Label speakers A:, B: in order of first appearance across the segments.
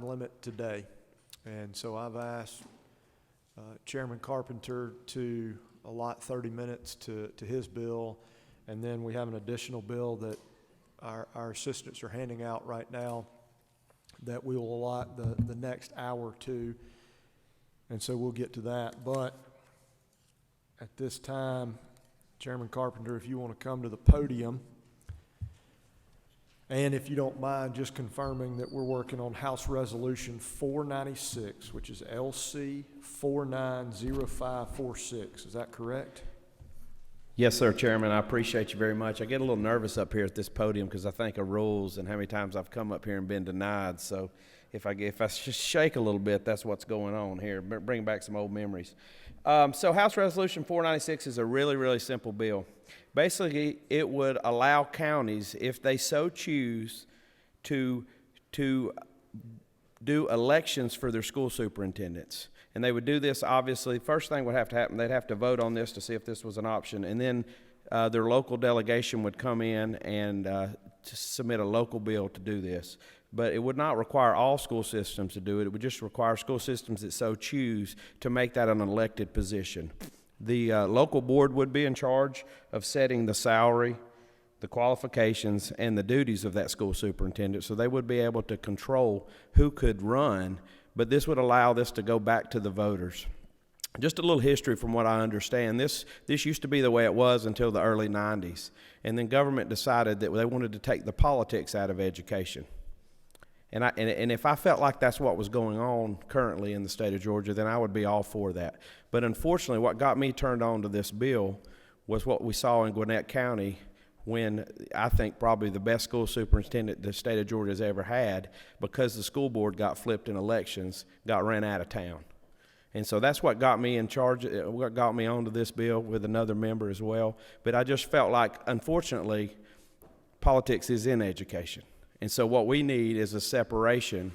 A: time limit today. And so I've asked Chairman Carpenter to allot 30 minutes to his bill, and then we have an additional bill that our assistants are handing out right now that we will allot the next hour or two, and so we'll get to that. But at this time, Chairman Carpenter, if you want to come to the podium, and if you don't mind just confirming that we're working on House Resolution 496, which is LC 490546. Is that correct?
B: Yes, sir, Chairman. I appreciate you very much. I get a little nervous up here at this podium because I think of rules and how many times I've come up here and been denied. So if I just shake a little bit, that's what's going on here. Bring back some old memories. So House Resolution 496 is a really, really simple bill. Basically, it would allow counties, if they so choose, to do elections for their school superintendents. And they would do this, obviously, first thing would have to happen, they'd have to vote on this to see if this was an option. And then their local delegation would come in and to submit a local bill to do this. But it would not require all school systems to do it. It would just require school systems that so choose to make that an elected position. The local board would be in charge of setting the salary, the qualifications, and the duties of that school superintendent. So they would be able to control who could run, but this would allow this to go back to the voters. Just a little history from what I understand. This used to be the way it was until the early 90s. And then government decided that they wanted to take the politics out of education. And if I felt like that's what was going on currently in the state of Georgia, then I would be all for that. But unfortunately, what got me turned on to this bill was what we saw in Gwinnett County when I think probably the best school superintendent the state of Georgia has ever had, because the school board got flipped in elections, got ran out of town. And so that's what got me in charge, what got me onto this bill with another member as well. But I just felt like, unfortunately, politics is in education. And so what we need is a separation,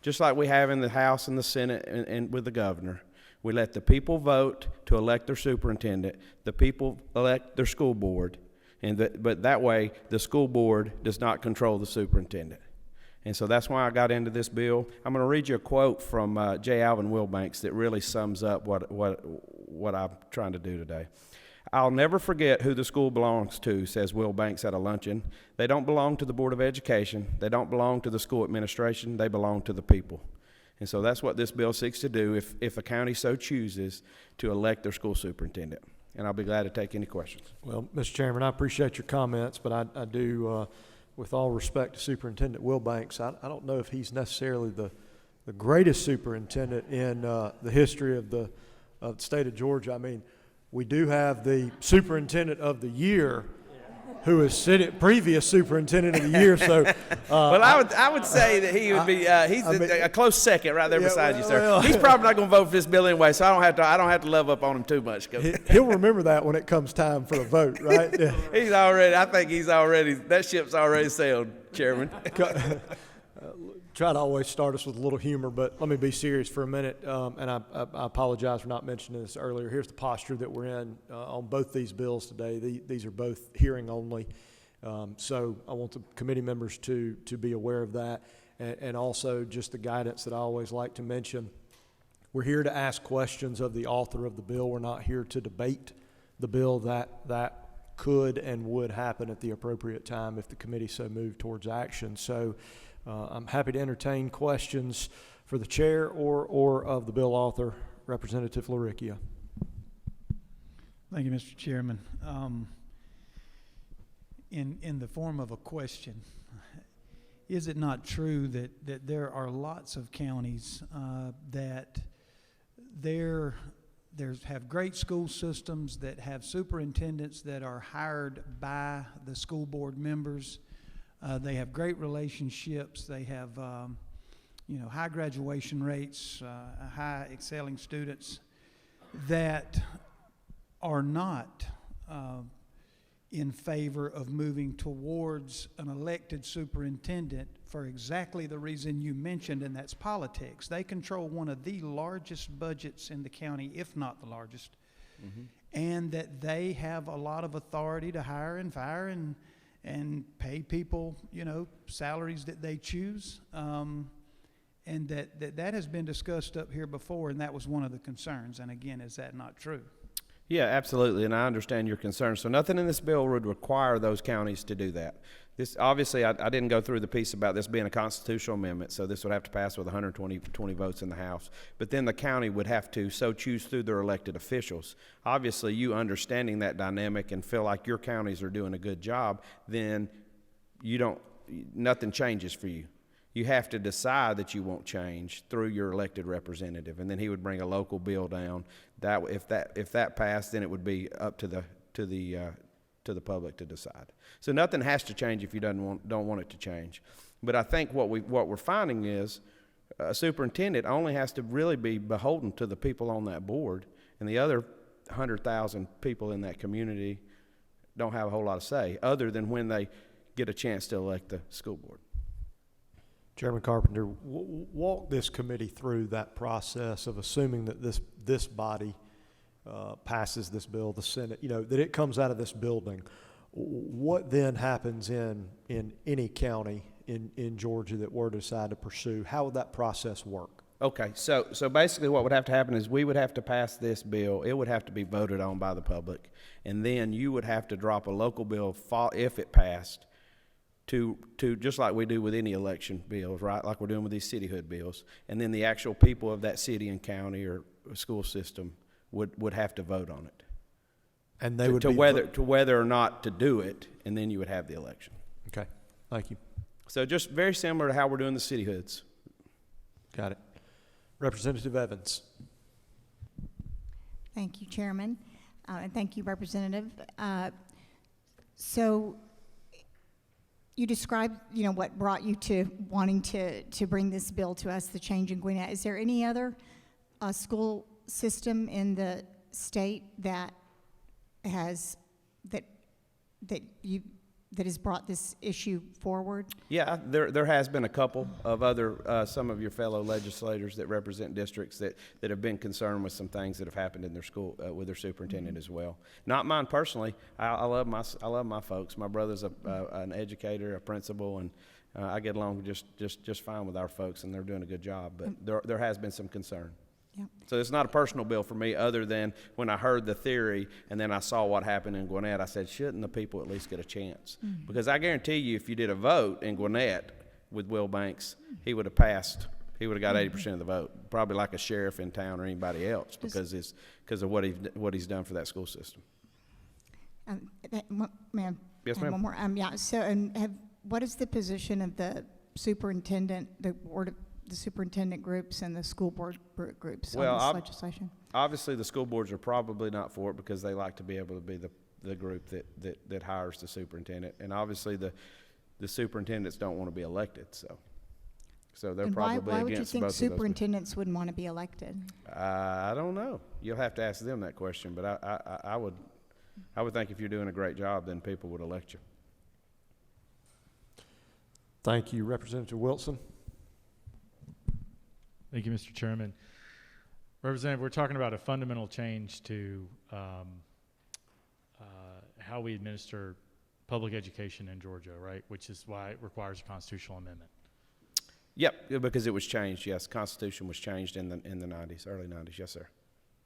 B: just like we have in the House and the Senate and with the governor. We let the people vote to elect their superintendent. The people elect their school board. But that way, the school board does not control the superintendent. And so that's why I got into this bill. I'm going to read you a quote from J. Alvin Wilbanks that really sums up what I'm trying to do today. "I'll never forget who the school belongs to," says Wilbanks at a luncheon. "They don't belong to the Board of Education. They don't belong to the school administration. They belong to the people." And so that's what this bill seeks to do if a county so chooses to elect their school superintendent. And I'll be glad to take any questions.
A: Well, Mr. Chairman, I appreciate your comments, but I do, with all respect to Superintendent Wilbanks, I don't know if he's necessarily the greatest superintendent in the history of the state of Georgia. I mean, we do have the superintendent of the year, who is previous superintendent of the year. So,
B: well, I would say that he would be. He's a close second right there beside you, sir.
A: Well,
B: he's probably not going to vote for this bill anyway, so I don't have to love up on him too much.
A: He'll remember that when it comes time for a vote, right?
B: I think that ship's already sailed, Chairman.
A: Try to always start us with a little humor, but let me be serious for a minute, and I apologize for not mentioning this earlier. Here's the posture that we're in on both these bills today. These are both hearing only, so I want the committee members to be aware of that, and also just the guidance that I always like to mention. We're here to ask questions of the author of the bill. We're not here to debate the bill. That could and would happen at the appropriate time if the committee so moved towards action. So I'm happy to entertain questions for the chair or of the bill author, Representative Laricchia.
C: Thank you, Mr. Chairman. In the form of a question, is it not true that there are lots of counties that have great school systems that have superintendents that are hired by the school board members? They have great relationships. They have, high graduation rates, high excelling students that are not in favor of moving towards an elected superintendent for exactly the reason you mentioned, and that's politics. They control one of the largest budgets in the county, if not the largest, and that they have a lot of authority to hire and fire and pay people, salaries that they choose. And that has been discussed up here before, and that was one of the concerns. And again, is that not true?
B: Yeah, absolutely, and I understand your concern. So nothing in this bill would require those counties to do that. This, obviously, I didn't go through the piece about this being a constitutional amendment, so this would have to pass with 120 votes in the House. But then the county would have to so choose through their elected officials. Obviously, you understanding that dynamic and feel like your counties are doing a good job, then nothing changes for you. You have to decide that you won't change through your elected representative, and then he would bring a local bill down. If that passed, then it would be up to the public to decide. So nothing has to change if you don't want it to change. But I think what we're finding is a superintendent only has to really be beholden to the people on that board, and the other 100,000 people in that community don't have a whole lot of say, other than when they get a chance to elect the school board.
A: Chairman Carpenter, walk this committee through that process of assuming that this body passes this bill, the Senate, that it comes out of this building. What then happens in any county in Georgia that were to decide to pursue? How would that process work?
B: Okay, so basically what would have to happen is we would have to pass this bill. It would have to be voted on by the public, and then you would have to drop a local bill if it passed to just like we do with any election bills, right? Like we're doing with these cityhood bills, and then the actual people of that city and county or school system would have to vote on it.
A: And they would
B: whether or not to do it, and then you would have the election.
A: Okay, thank you.
B: So just very similar to how we're doing the city hoods.
A: Got it. Representative Evans.
D: Thank you, Chairman, and thank you, Representative. So you described, what brought you to wanting to bring this bill to us, the change in Gwinnett. Is there any other school system in the state that has brought this issue forward? Yeah,
B: there has been a couple of other, some of your fellow legislators that represent districts that have been concerned with some things that have happened in their school with their superintendent as well. Not mine personally. I love my folks. My brother's an educator, a principal, and I get along just fine with our folks, and they're doing a good job. But there has been some concern.
D: Yep.
B: So it's not a personal bill for me, other than when I heard the theory and then I saw what happened in Gwinnett, I said, shouldn't the people at least get a chance? Mm-hmm. Because I guarantee you, if you did a vote in Gwinnett with Will Banks, he would have passed. He would have got 80% of the vote, probably like a sheriff in town or anybody else, because of what he's done for that school system.
D: Ma'am.
B: Yes, ma'am.
D: One more. So, what is the position of the superintendent, the superintendent groups and the school board groups on this legislation?
B: Obviously, the school boards are probably not for it because they like to be able to be the group that hires the superintendent, and obviously the superintendents don't want to be elected, so they're probably against both of those.
D: Why would you think superintendents wouldn't want to be elected?
B: I don't know. You'll have to ask them that question, but I would think if you're doing a great job, then people would elect you.
A: Thank you, Representative Wilson.
E: Thank you, Mr. Chairman. Representative, we're talking about a fundamental change to how we administer public education in Georgia, right? Which is why it requires a constitutional amendment.
B: Yep, because it was changed. Yes, Constitution was changed in the 90s, early 90s. Yes, sir.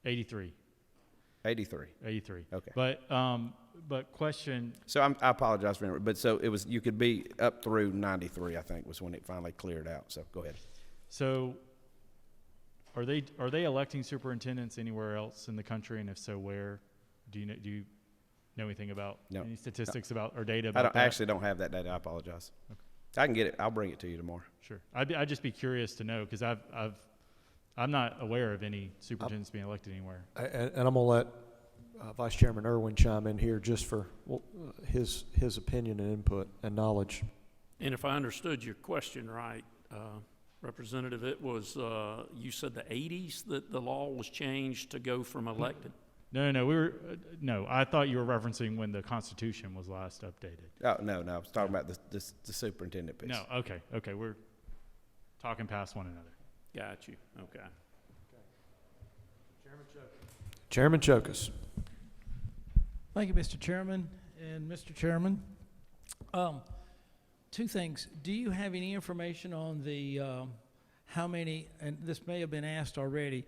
E: 83.
B: 83.
E: 83.
B: Okay.
E: But question.
B: So I apologize for it, but so it was. You could be up through 93. I think was when it finally cleared out. So go ahead.
E: So. Are they electing superintendents anywhere else in the country, and if so, where? Do you know anything about any statistics about or data about that?
B: I actually don't have that data. I apologize. Okay. I can get it. I'll bring it to you tomorrow.
E: Sure. I'd just be curious to know, because I'm not aware of any superintendents being elected anywhere.
A: And I'm gonna let Vice Chairman Irwin chime in here just for his opinion and input and knowledge.
F: And if I understood your question right, Representative, it was, you said the 80s that the law was changed to go from elected?
E: No, I thought you were referencing when the Constitution was last updated.
B: Oh, no, I was talking about the superintendent piece.
E: No, okay, we're talking past one another.
F: Got you, okay.
A: Chairman Chokas.
G: Thank you, Mr. Chairman. And Mr. Chairman, two things. Do you have any information on how many, and this may have been asked already,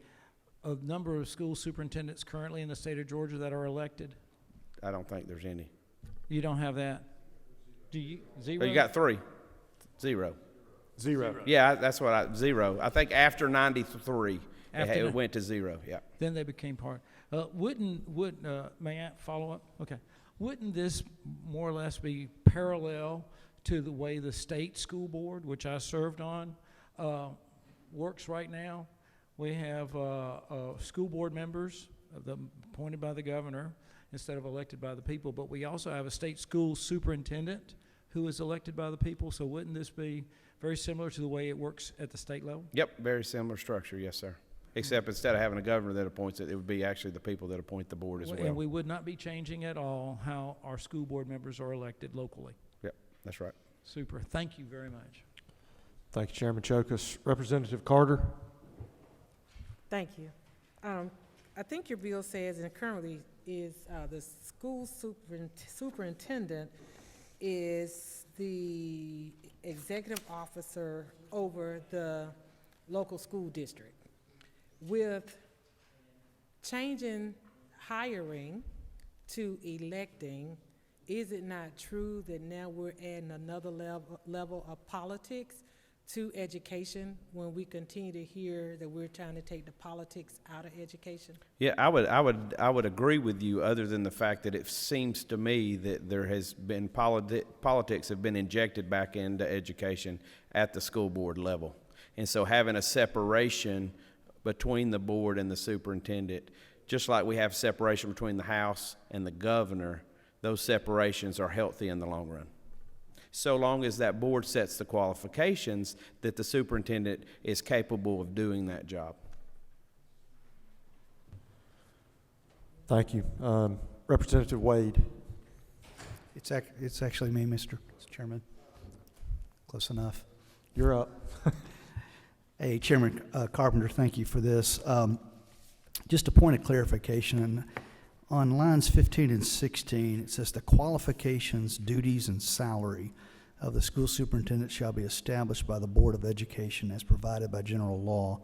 G: a number of school superintendents currently in the state of Georgia that are elected?
B: I don't think there's any.
G: You don't have that? Do you?
B: Oh,
G: Zero?
B: you got 3. 0.
A: Zero.
B: Yeah, that's what 0. I think after 93,
G: After
B: it went to 0, yeah.
G: Then they became part. May I follow up? Okay. Wouldn't this more or less be parallel to the way the state school board, which I served on, works right now? We have school board members appointed by the governor instead of elected by the people, but we also have a state school superintendent who is elected by the people. So wouldn't this be very similar to the way it works at the state level?
B: Yep, very similar structure, yes, sir. Except instead of having a governor that appoints it, it would be actually the people that appoint the board as well.
G: And we would not be changing at all how our school board members are elected locally.
B: Yep, that's right.
G: Super. Thank you very much.
A: Thank you, Chairman Chokus. Representative Carter?
H: Thank you. I think your bill says, and currently is, the school superintendent is the executive officer over the local school district. With changing hiring to electing, is it not true that now we're adding another level of politics to education when we continue to hear that we're trying to take the politics out of education?
B: Yeah, I would agree with you, other than the fact that it seems to me that there has been politics have been injected back into education at the school board level. And so having a separation between the board and the superintendent, just like we have separation between the House and the governor, those separations are healthy in the long run. So long as that board sets the qualifications that the superintendent is capable of doing that job.
A: Thank you. Representative Wade?
I: It's actually me, Mr. Chairman. Close enough.
A: You're up.
I: Hey, Chairman Carpenter, thank you for this. Just a point of clarification. On lines 15 and 16, it says the qualifications, duties, and salary of the school superintendent shall be established by the Board of Education as provided by general law.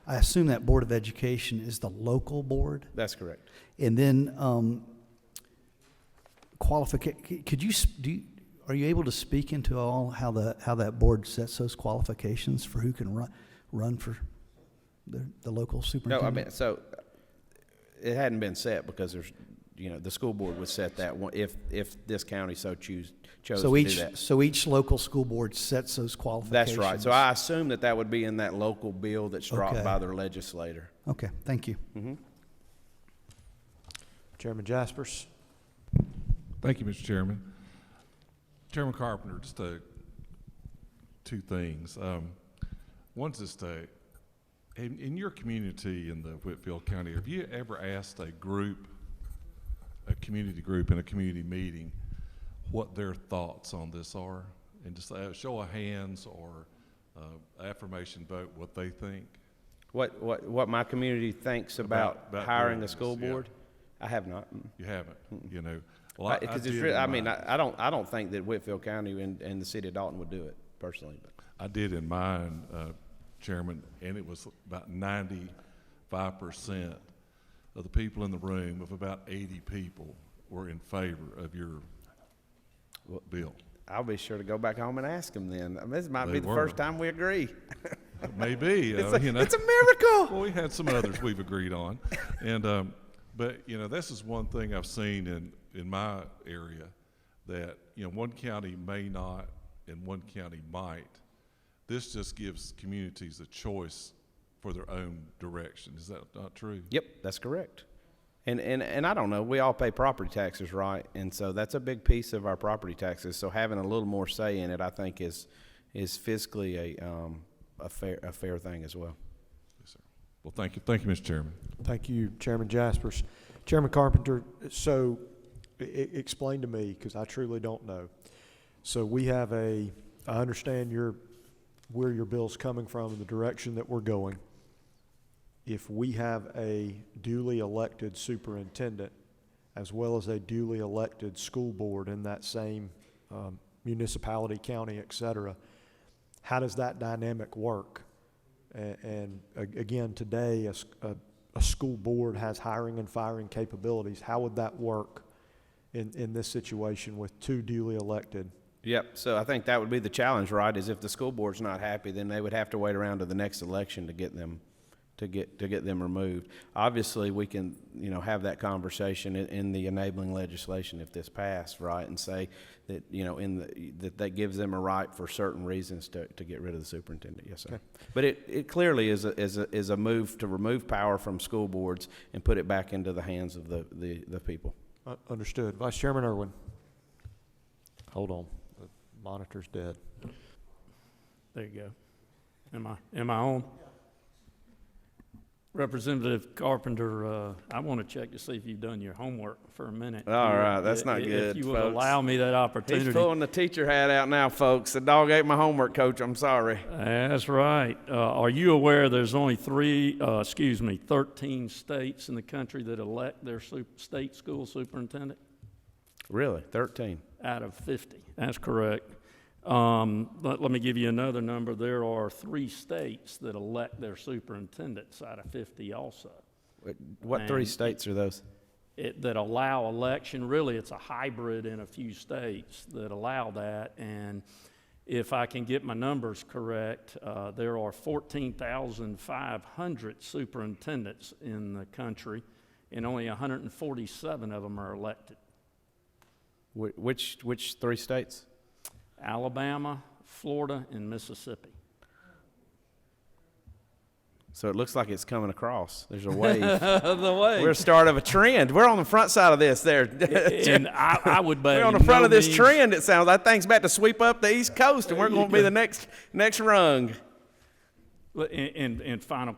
I: I assume that Board of Education is the local board?
B: That's correct.
I: And then are you able to speak into all how that board sets those qualifications for who can run for the local superintendent?
B: No, I mean, so it hadn't been set because there's, the school board would set that one if this county chose to do that.
I: So each local school board sets those qualifications?
B: That's right. So I assume that would be in that local bill that's dropped
I: Okay.
B: by their legislator.
I: Okay, thank you.
B: Mm-hmm.
A: Chairman Jaspers?
J: Thank you, Mr. Chairman. Chairman Carpenter, just two things. One's just in your community in the Whitfield County, have you ever asked a community group in a community meeting what their thoughts on this are? And just a show of hands or affirmation vote what they think?
B: What my community thinks about hiring a school board?
J: Yeah.
B: I have not.
J: You haven't, Well,
B: Because I don't think that Whitfield County and the city of Dalton would do it personally. But
J: I did in mine, Chairman, and it was about 95% of the people in the room, of about 80 people, were in favor of your bill.
B: I'll be sure to go back home and ask them then. I mean, this might be the
J: were.
B: first time we agree.
J: Maybe,
B: It's a miracle.
J: Well, we had some others we've agreed on, and but this is one thing I've seen in my area, that one county may not and one county might. This just gives communities a choice for their own direction. Is that not true?
B: Yep, that's correct. And I don't know, we all pay property taxes, right? And so that's a big piece of our property taxes. So having a little more say in it, I think is fiscally a fair thing as well.
J: Yes, sir. Well, thank you, Mr. Chairman.
A: Thank you, Chairman Jaspers. Chairman Carpenter, so explain to me, because I truly don't know. So we have I understand where your bill's coming from and the direction that we're going. If we have a duly elected superintendent as well as a duly elected school board in that same municipality, county, et cetera, how does that dynamic work? And again, today, a school board has hiring and firing capabilities. How would that work in this situation with two duly elected?
B: Yep, so I think that would be the challenge, right, is if the school board's not happy, then they would have to wait around to the next election to get them, to get them removed. Obviously, we can, have that conversation in the enabling legislation if this passed, right, and say that, that gives them a right for certain reasons to get rid of the superintendent, yes, sir.
A: Okay.
B: But it clearly is a move to remove power from school boards and put it back into the hands of the people.
A: Understood. Vice Chairman Irwin. Hold on. The monitor's dead.
F: There you go. Am I on? Representative Carpenter, I want to check to see if you've done your homework for a minute.
B: All right, that's not good,
F: If you would
B: folks.
F: allow me that opportunity.
B: He's pulling the teacher hat out now, folks. The dog ate my homework, Coach. I'm sorry.
F: That's right. Are you aware there's only 13 states in the country that elect their state school superintendent?
B: Really? 13?
F: Out of 50. That's correct. Let me give you another number. There are 3 states that elect their superintendents out of 50 also.
B: What 3 states are those?
F: That allow election. Really, it's a hybrid in a few states that allow that. And if I can get my numbers correct, there are 14,500 superintendents in the country, and only 147 of them are elected.
B: Which 3 states?
F: Alabama, Florida, and Mississippi.
B: So it looks like it's coming across. There's a wave.
F: The way.
B: We're a start of a trend. We're on the front side of this there.
F: And I would bet
B: We're on the front of this trend, it sounds. That thing's about to sweep up the East Coast, and we're going to be the next rung.
F: And final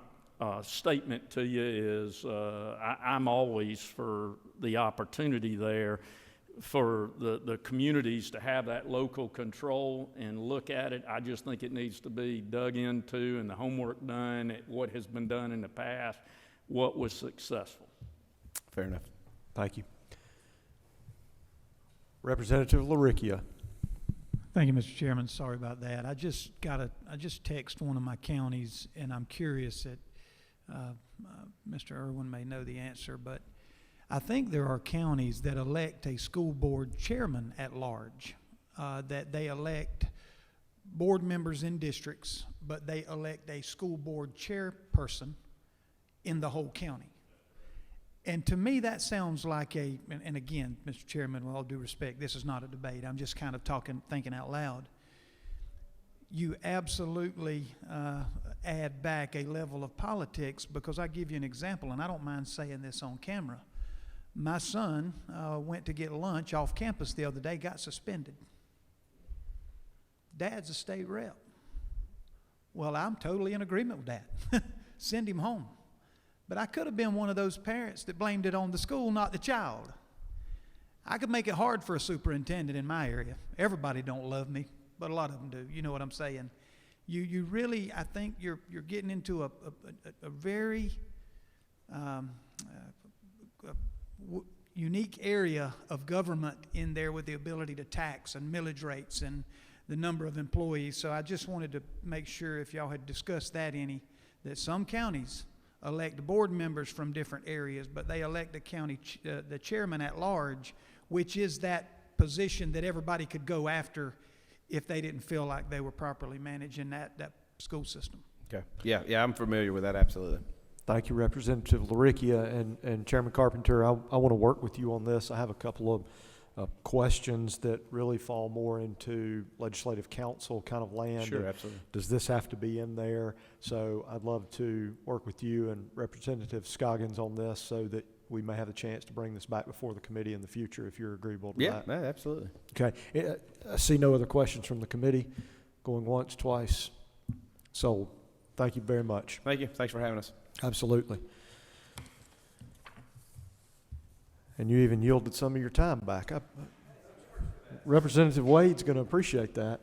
F: statement to you is I'm always for the opportunity there for the communities to have that local control and look at it. I just think it needs to be dug into and the homework done at what has been done in the past, what was successful.
B: Fair enough.
A: Thank you. Representative LaRicchia.
C: Thank you, Mr. Chairman. Sorry about that. I just texted one of my counties, and I'm curious that Mr. Irwin may know the answer, but I think there are counties that elect a school board chairman at large, that they elect board members in districts, but they elect a school board chairperson in the whole county. And to me, that sounds like and again, Mr. Chairman, with all due respect, this is not a debate. I'm just kind of thinking out loud. You absolutely add back a level of politics, because I give you an example, and I don't mind saying this on camera. My son went to get lunch off campus the other day, got suspended. Dad's a state rep. Well, I'm totally in agreement with that. Send him home. But I could have been one of those parents that blamed it on the school, not the child. I could make it hard for a superintendent in my area. Everybody don't love me, but a lot of them do. You know what I'm saying? You really, I think you're getting into a very unique area of government in there, with the ability to tax and millage rates and the number of employees. So I just wanted to make sure, if y'all had discussed that that some counties elect board members from different areas, but they elect the chairman at large, which is that position that everybody could go after if they didn't feel like they were properly managing that school system.
B: Okay. Yeah, I'm familiar with that, absolutely.
A: Thank you, Representative LaRicchia. And Chairman Carpenter, I want to work with you on this. I have a couple of questions that really fall more into legislative council kind of land.
B: Sure, absolutely.
A: Does this have to be in there? So I'd love to work with you and Representative Scoggins on this, so that we may have a chance to bring this back before the committee in the future, if you're agreeable to that.
B: Yeah, absolutely.
A: Okay. I see no other questions from the committee. Going once, twice. Sold. Thank you very much.
B: Thank you. Thanks for having us.
A: Absolutely. And you even yielded some of your time back. Representative Wade's going to appreciate that.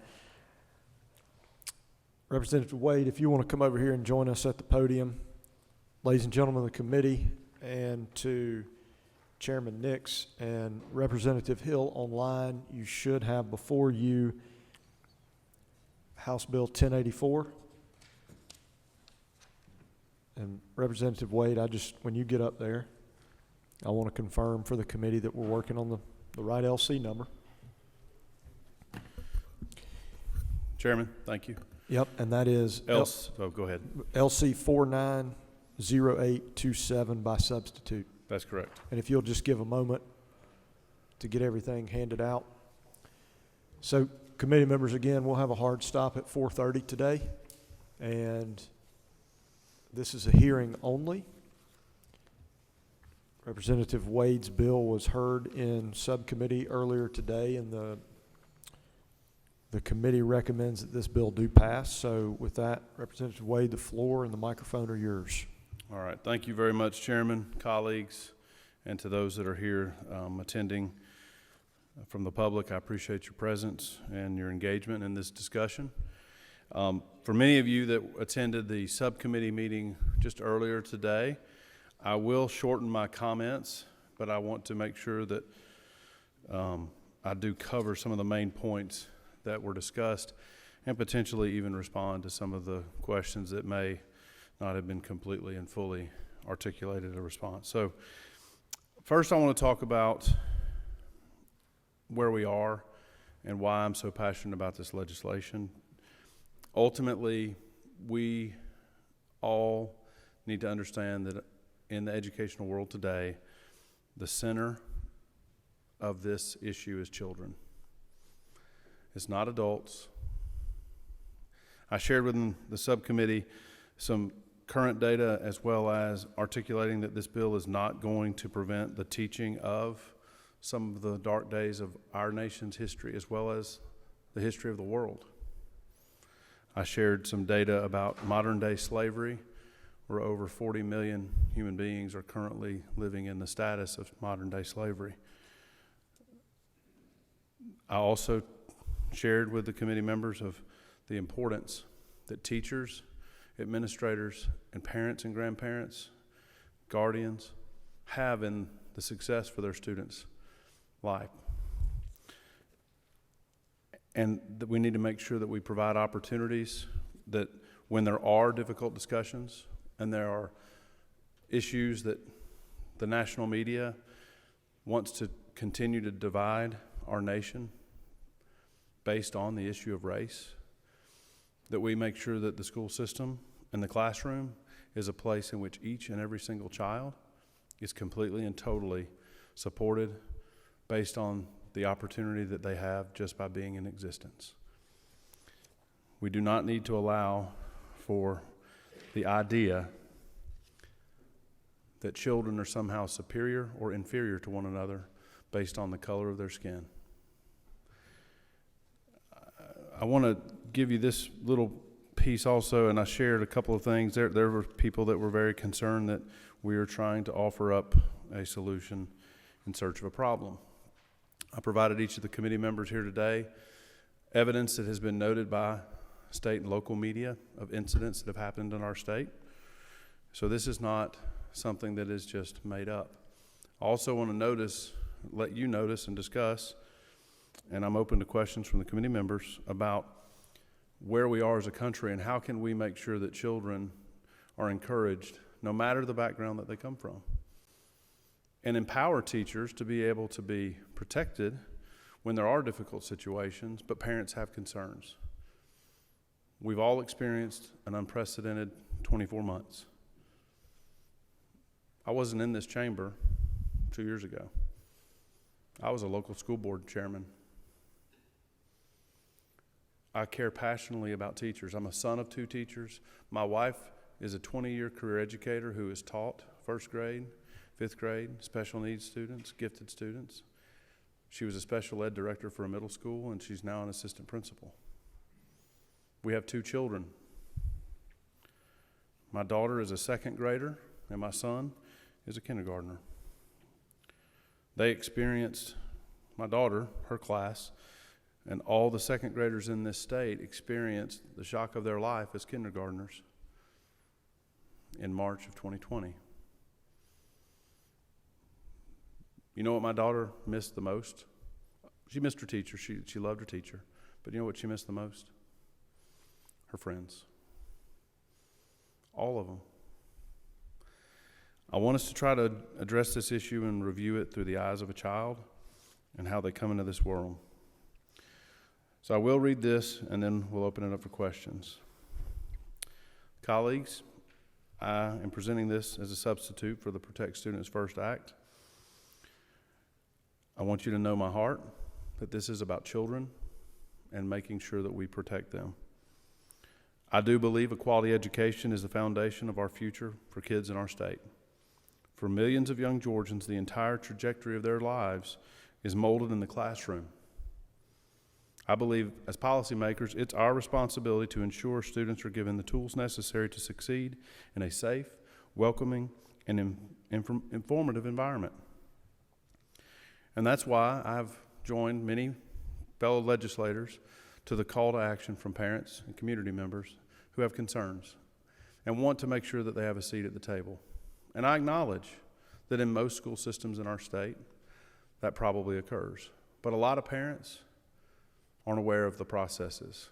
A: Representative Wade, if you want to come over here and join us at the podium. Ladies and gentlemen of the committee, and to Chairman Nix and Representative Hill online, you should have before you House Bill 1084. And Representative Wade, when you get up there, I want to confirm for the committee that we're working on the right LC number.
K: Chairman, thank you.
A: Yep, and that is
K: Go ahead.
A: LC 490827 by substitute.
K: That's correct.
A: And if you'll just give a moment to get everything handed out. So, committee members, again, we'll have a hard stop at 4:30 today, and this is a hearing only. Representative Wade's bill was heard in subcommittee earlier today, and the committee recommends that this bill do pass. So with that, Representative Wade, the floor and the microphone are yours.
K: All right. Thank you very much, Chairman, colleagues, and to those that are here attending from the public. I appreciate your presence and your engagement in this discussion. For many of you that attended the subcommittee meeting just earlier today, I will shorten my comments, but I want to make sure that I do cover some of the main points that were discussed and potentially even respond to some of the questions that may not have been completely and fully articulated a response. So first I want to talk about where we are and why I'm so passionate about this legislation. Ultimately, we all need to understand that in the educational world today, the center of this issue is children. It's not adults. I shared with the subcommittee some current data as well as articulating that this bill is not going to prevent the teaching of some of the dark days of our nation's history as well as the history of the world. I shared some data about modern day slavery, where over 40 million human beings are currently living in the status of modern day slavery. I also shared with the committee members of the importance that teachers, administrators, and parents and grandparents, guardians have in the success for their students' life. And that we need to make sure that we provide opportunities that when there are difficult discussions and there are issues that the national media wants to continue to divide our nation based on the issue of race, that we make sure that the school system and the classroom is a place in which each and every single child is completely and totally supported based on the opportunity that they have just by being in existence. We do not need to allow for the idea that children are somehow superior or inferior to one another based on the color of their skin. I want to give you this little piece also, and I shared a couple of things. There were people that were very concerned that we are trying to offer up a solution in search of a problem. I provided each of the committee members here today evidence that has been noted by state and local media of incidents that have happened in our state. So this is not something that is just made up. I also want to let you notice and discuss, and I'm open to questions from the committee members about where we are as a country and how can we make sure that children are encouraged no matter the background that they come from, and empower teachers to be able to be protected when there are difficult situations, but parents have concerns. We've all experienced an unprecedented 24 months. I wasn't in this chamber 2 years ago. I was a local school board chairman. I care passionately about teachers. I'm a son of 2 teachers. My wife is a 20-year career educator who has taught first grade, 5th grade, special needs students, gifted students. She was a special ed director for a middle school, and she's now an assistant principal. We have 2 children. My daughter is a 2nd grader, and my son is a kindergartner. They experienced, my daughter, her class, and all the 2nd graders in this state experienced the shock of their life as kindergartners in March of 2020. You know what my daughter missed the most? She missed her teacher. She loved her teacher. But you know what she missed the most? Her friends. All of them. I want us to try to address this issue and review it through the eyes of a child and how they come into this world. So I will read this, and then we'll open it up for questions. Colleagues, I am presenting this as a substitute for the Protect Students First Act. I want you to know my heart, that this is about children and making sure that we protect them. I do believe a quality education is the foundation of our future for kids in our state. For millions of young Georgians, the entire trajectory of their lives is molded in the classroom. I believe as policymakers, it's our responsibility to ensure students are given the tools necessary to succeed in a safe, welcoming, and informative environment. And that's why I've joined many fellow legislators to the call to action from parents and community members who have concerns and want to make sure that they have a seat at the table. And I acknowledge that in most school systems in our state, that probably occurs. But a lot of parents aren't aware of the processes.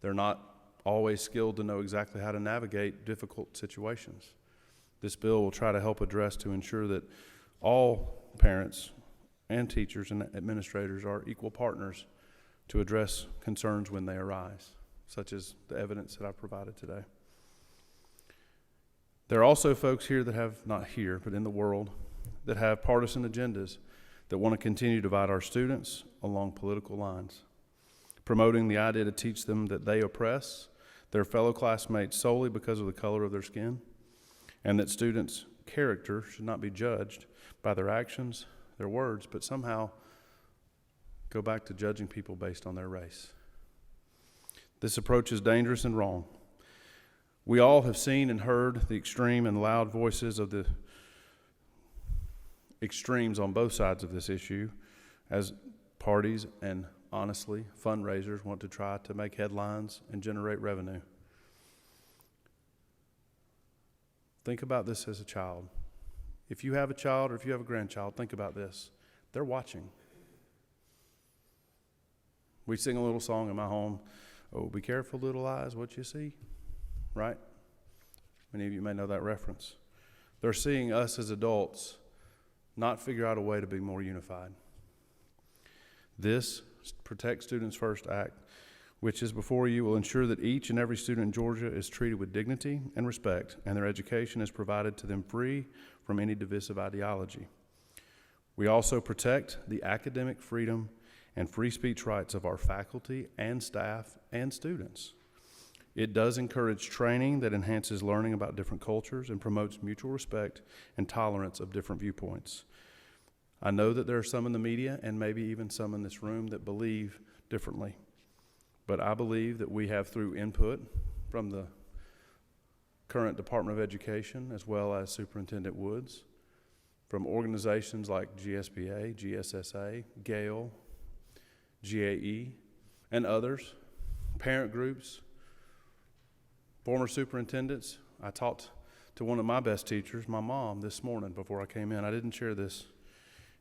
K: They're not always skilled to know exactly how to navigate difficult situations. This bill will try to help address to ensure that all parents and teachers and administrators are equal partners to address concerns when they arise, such as the evidence that I've provided today. There are also folks here that have, not here, but in the world, that have partisan agendas that want to continue to divide our students along political lines, promoting the idea to teach them that they oppress their fellow classmates solely because of the color of their skin, and that students' character should not be judged by their actions, their words, but somehow go back to judging people based on their race. This approach is dangerous and wrong. We all have seen and heard the extreme and loud voices of the extremes on both sides of this issue as parties and, honestly, fundraisers want to try to make headlines and generate revenue. Think about this as a child. If you have a child or if you have a grandchild, think about this. They're watching. We sing a little song in my home, "Oh, be careful, little eyes, what you see," right? Many of you may know that reference. They're seeing us as adults not figure out a way to be more unified. This Protect Students First Act, which is before you, will ensure that each and every student in Georgia is treated with dignity and respect, and their education is provided to them free from any divisive ideology. We also protect the academic freedom and free speech rights of our faculty and staff and students. It does encourage training that enhances learning about different cultures and promotes mutual respect and tolerance of different viewpoints. I know that there are some in the media and maybe even some in this room that believe differently, but I believe that we have, through input from the current Department of Education as well as Superintendent Woods, from organizations like GSBA, GSSA, GALE, GAE, and others, parent groups, former superintendents. I talked to one of my best teachers, my mom, this morning before I came in. I didn't share this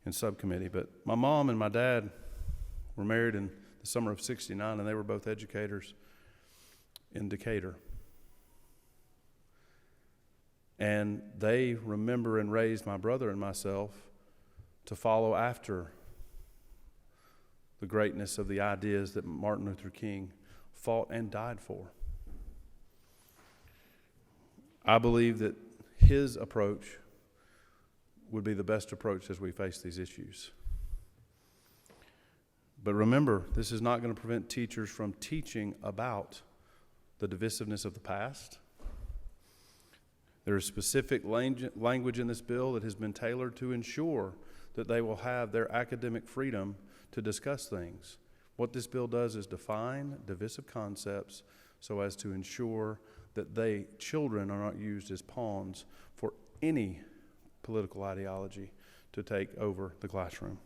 K: in subcommittee, but my mom and my dad were married in the summer of '69, and they were both educators in Decatur. And they remember and raised my brother and myself to follow after the greatness of the ideas that Martin Luther King fought and died for. I believe that his approach would be the best approach as we face these issues. But remember, this is not going to prevent teachers from teaching about the divisiveness of the past. There is specific language in this bill that has been tailored to ensure that they will have their academic freedom to discuss things. What this bill does is define divisive concepts so as to ensure that children are not used as pawns for any political ideology to take over the classroom.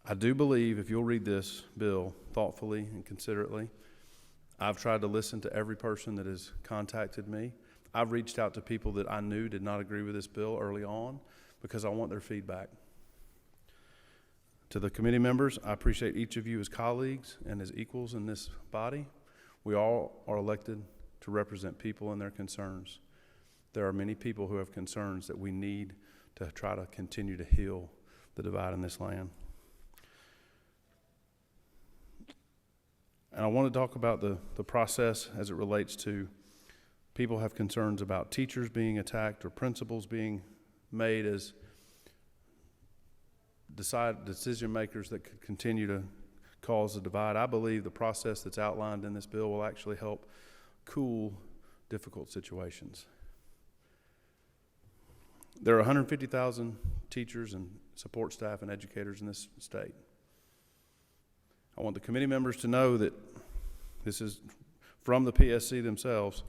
K: I do believe if you'll read this bill thoughtfully and considerately, I've tried to listen to every person that has contacted me. I've reached out to people that I knew did not agree with this bill early on because I want their feedback. To the committee members, I appreciate each of you as colleagues and as equals in this body. We all are elected to represent people and their concerns. there are many people who have concerns that we need to try to continue to heal the divide in this land. And I want to talk about the process as it relates to people have concerns about teachers being attacked or principals being made as decision makers that could continue to cause a divide. I believe the process that's outlined in this bill will actually help cool difficult situations. There are 150,000 teachers and support staff and educators in this state. I want the committee members to know that this is from the PSC themselves.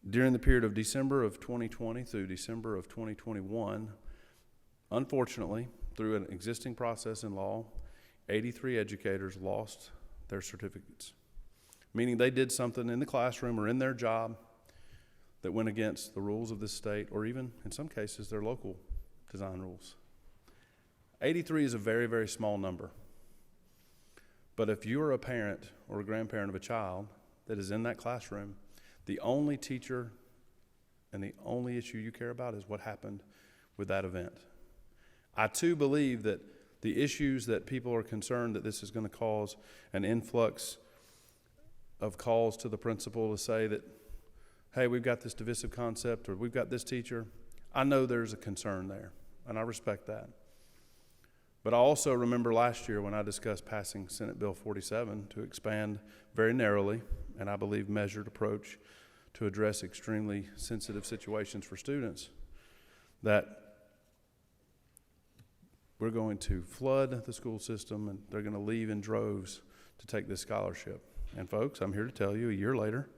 K: During the period of December of 2020 through December of 2021, unfortunately, through an existing process in law, 83 educators lost their certificates, meaning they did something in the classroom or in their job that went against the rules of this state, or even, in some cases, their local design rules. 83 is a very, very small number. But if you are a parent or a grandparent of a child that is in that classroom, the only teacher and the only issue you care about is what happened with that event. I too believe that the issues that people are concerned that this is going to cause an influx of calls to the principal to say that, hey, we've got this divisive concept, or we've got this teacher. I know there's a concern there, and I respect that. But I also remember last year when I discussed passing Senate Bill 47 to expand very narrowly, and I believe measured approach to address extremely sensitive situations for students, that we're going to flood the school system and they're going to leave in droves to take this scholarship. And folks, I'm here to tell you, a year later,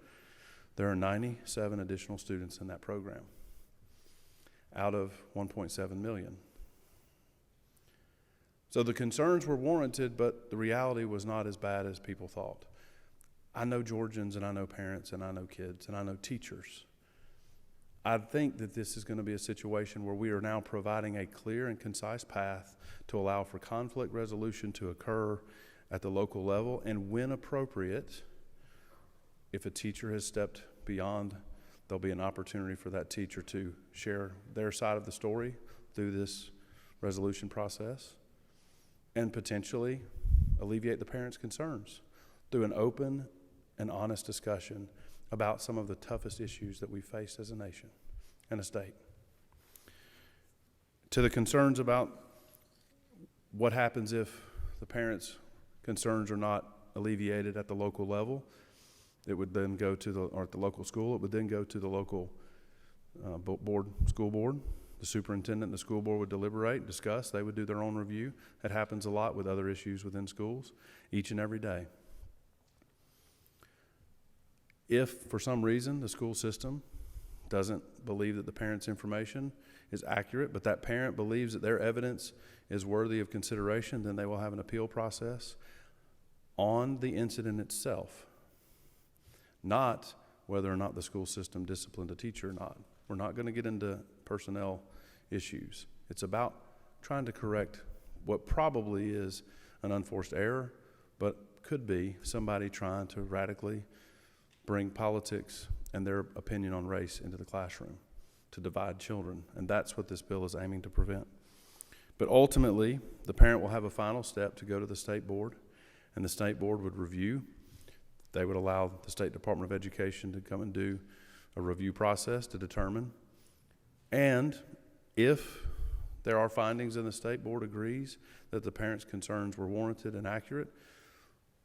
K: there are 97 additional students in that program out of 1.7 million. So the concerns were warranted, but the reality was not as bad as people thought. I know Georgians, and I know parents, and I know kids, and I know teachers. I think that this is going to be a situation where we are now providing a clear and concise path to allow for conflict resolution to occur at the local level, and when appropriate, if a teacher has stepped beyond, there'll be an opportunity for that teacher to share their side of the story through this resolution process and potentially alleviate the parents' concerns through an open and honest discussion about some of the toughest issues that we face as a nation and a state. To the concerns about what happens if the parents' concerns are not alleviated at the local level, it would then go to or at the local school, it would then go to the local school board. The superintendent and the school board would deliberate, discuss, they would do their own review. That happens a lot with other issues within schools each and every day. If, for some reason, the school system doesn't believe that the parent's information is accurate, but that parent believes that their evidence is worthy of consideration, then they will have an appeal process on the incident itself, not whether or not the school system disciplined a teacher or not. We're not going to get into personnel issues. It's about trying to correct what probably is an unforced error, but could be somebody trying to radically bring politics and their opinion on race into the classroom to divide children. And that's what this bill is aiming to prevent. But ultimately, the parent will have a final step to go to the state board, and the state board would review. They would allow the State Department of Education to come and do a review process to determine. And if there are findings and the state board agrees that the parents' concerns were warranted and accurate,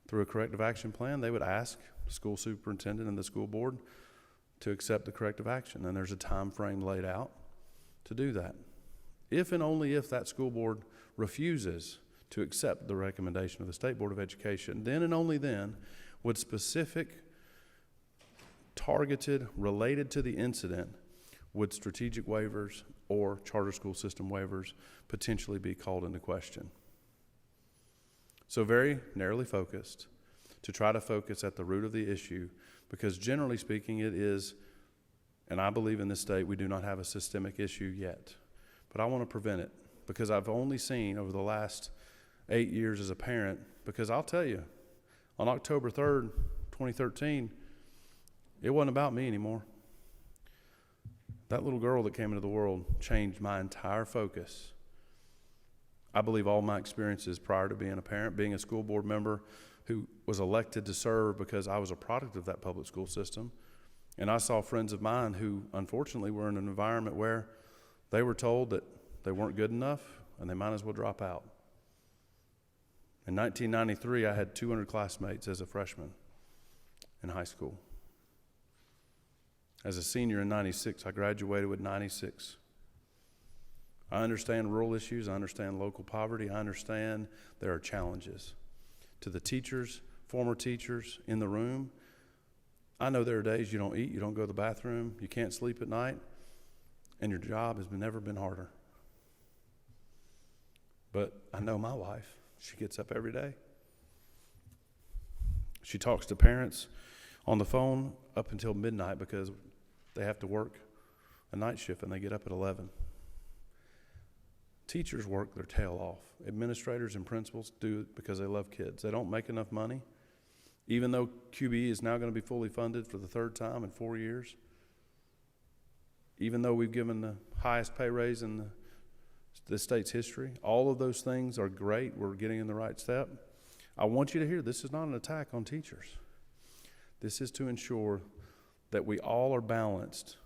K: through a corrective action plan, they would ask the school superintendent and the school board to accept the corrective action. And there's a time frame laid out to do that. If and only if that school board refuses to accept the recommendation of the State Board of Education, then and only then would specific, targeted, related to the incident, would strategic waivers or charter school system waivers potentially be called into question. So very narrowly focused, to try to focus at the root of the issue, because generally speaking it is, and I believe in this state we do not have a systemic issue yet, but I want to prevent it, because I've only seen over the last 8 years as a parent, because I'll tell you, on October 3rd, 2013, it wasn't about me anymore. That little girl that came into the world changed my entire focus. I believe all my experiences prior to being a parent, being a school board member who was elected to serve because I was a product of that public school system, and I saw friends of mine who unfortunately were in an environment where they were told that they weren't good enough and they might as well drop out. In 1993, I had 200 classmates as a freshman in high school. As a senior in 96, I graduated with 96. I understand rural issues. I understand local poverty. I understand there are challenges. To the teachers, former teachers in the room, I know there are days you don't eat, you don't go to the bathroom, you can't sleep at night, and your job has never been harder. But I know my wife. She gets up every day. She talks to parents on the phone up until midnight because they have to work a night shift and they get up at 11. Teachers work their tail off. Administrators and principals do it because they love kids. They don't make enough money. Even though QBE is now going to be fully funded for the third time in 4 years, even though we've given the highest pay raise in the state's history, all of those things are great. We're getting in the right step. I want you to hear this is not an attack on teachers. This is to ensure that we all are balanced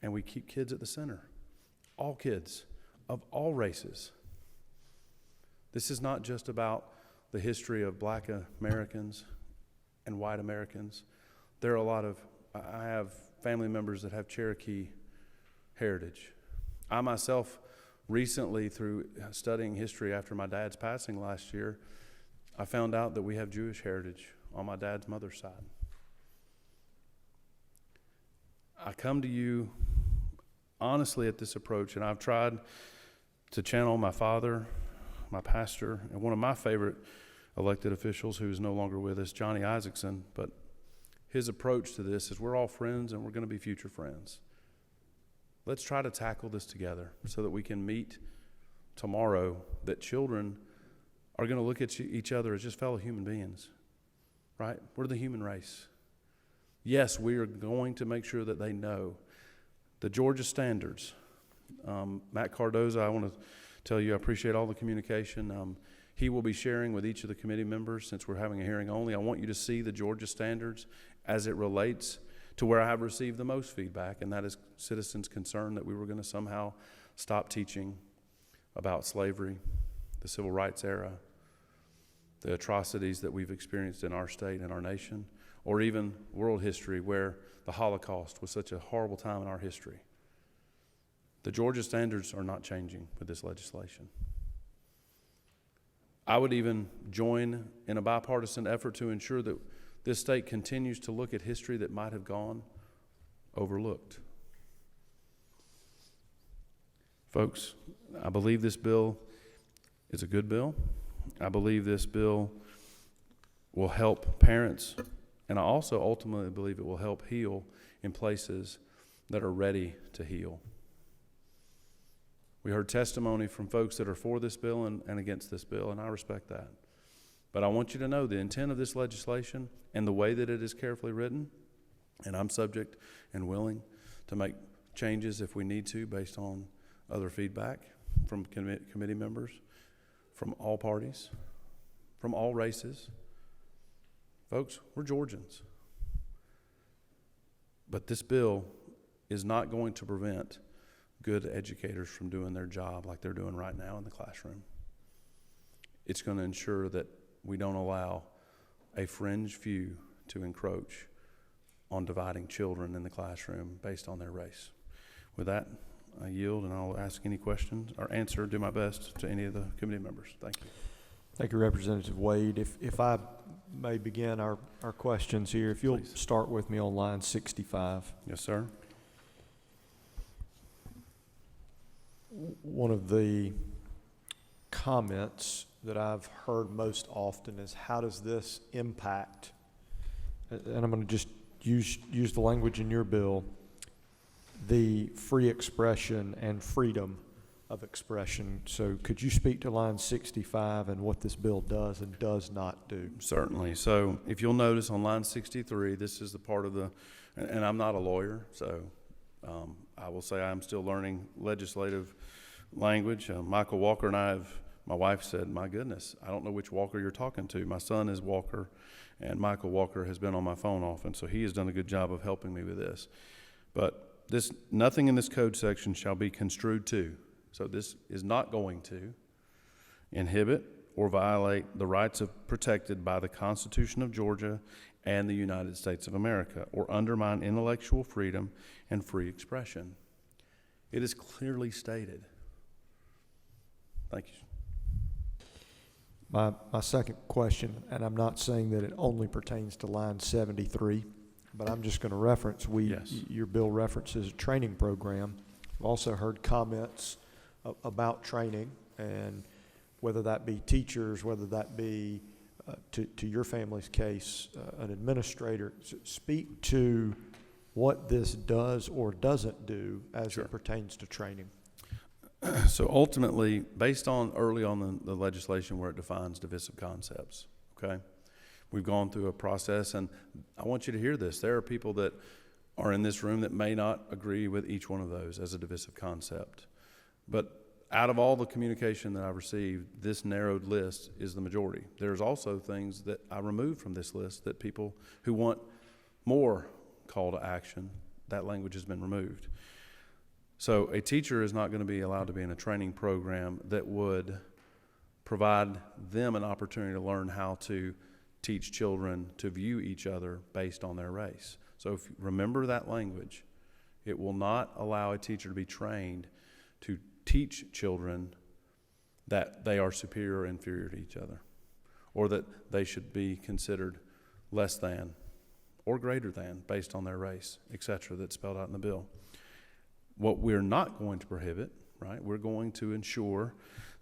K: and we keep kids at the center. All kids of all races. This is not just about the history of black Americans and white Americans. There are I have family members that have Cherokee heritage. I myself recently, through studying history after my dad's passing last year, I found out that we have Jewish heritage on my dad's mother's side. I come to you honestly at this approach, and I've tried to channel my father, my pastor, and one of my favorite elected officials who is no longer with us, Johnny Isaacson, but his approach to this is we're all friends and we're going to be future friends. Let's try to tackle this together so that we can meet tomorrow, that children are going to look at each other as just fellow human beings, right? We're the human race. Yes, we are going to make sure that they know the Georgia standards. Matt Cardoza, I want to tell you I appreciate all the communication. He will be sharing with each of the committee members, since we're having a hearing only. I want you to see the Georgia standards as it relates to where I have received the most feedback, and that is citizens' concern that we were going to somehow stop teaching about slavery, the civil rights era, the atrocities that we've experienced in our state and our nation, or even world history where the Holocaust was such a horrible time in our history. The Georgia standards are not changing with this legislation. I would even join in a bipartisan effort to ensure that this state continues to look at history that might have gone overlooked. Folks, I believe this bill is a good bill. I believe this bill will help parents, and I also ultimately believe it will help heal in places that are ready to heal. We heard testimony from folks that are for this bill and against this bill, and I respect that. But I want you to know the intent of this legislation and the way that it is carefully written, and I'm subject and willing to make changes if we need to based on other feedback from committee members, from all parties, from all races. Folks, we're Georgians. But this bill is not going to prevent good educators from doing their job like they're doing right now in the classroom. It's going to ensure that we don't allow a fringe few to encroach on dividing children in the classroom based on their race. With that, I yield, and I'll ask any questions or do my best to any of the committee members. Thank you.
A: Thank you, Representative Wade. If I may begin our questions here, if you'll
K: Please.
A: start with me on line 65.
K: Yes, sir.
A: One of the comments that I've heard most often is, how does this impact, and I'm going to just use the language in your bill, the free expression and freedom of expression. So could you speak to line 65 and what this bill does and does not do?
K: Certainly. So if you'll notice on line 63, this is the part of and I'm not a lawyer, so I will say I'm still learning legislative language. Michael Walker and my wife said, my goodness, I don't know which Walker you're talking to. My son is Walker, and Michael Walker has been on my phone often, so he has done a good job of helping me with this. But nothing in this code section shall be construed to. So this is not going to inhibit or violate the rights protected by the Constitution of Georgia and the United States of America, or undermine intellectual freedom and free expression. It is clearly stated. Thank you.
A: My second question, and I'm not saying that it only pertains to line 73, but I'm just going to reference,
K: Yes.
A: your bill references a training program. I've also heard comments about training, and whether that be teachers, whether that be, to your family's case, an administrator. Speak to what this does or doesn't do as
K: Sure.
A: it pertains to training.
K: So ultimately, based on early on the legislation where it defines divisive concepts, okay? We've gone through a process, and I want you to hear this. There are people that are in this room that may not agree with each one of those as a divisive concept. But out of all the communication that I've received, this narrowed list is the majority. There's also things that I removed from this list that people who want more call to action, that language has been removed. So a teacher is not going to be allowed to be in a training program that would provide them an opportunity to learn how to teach children to view each other based on their race. So if you remember that language, it will not allow a teacher to be trained to teach children that they are superior or inferior to each other, or that they should be considered less than or greater than based on their race, etc., that's spelled out in the bill. What we're not going to prohibit, right, we're going to ensure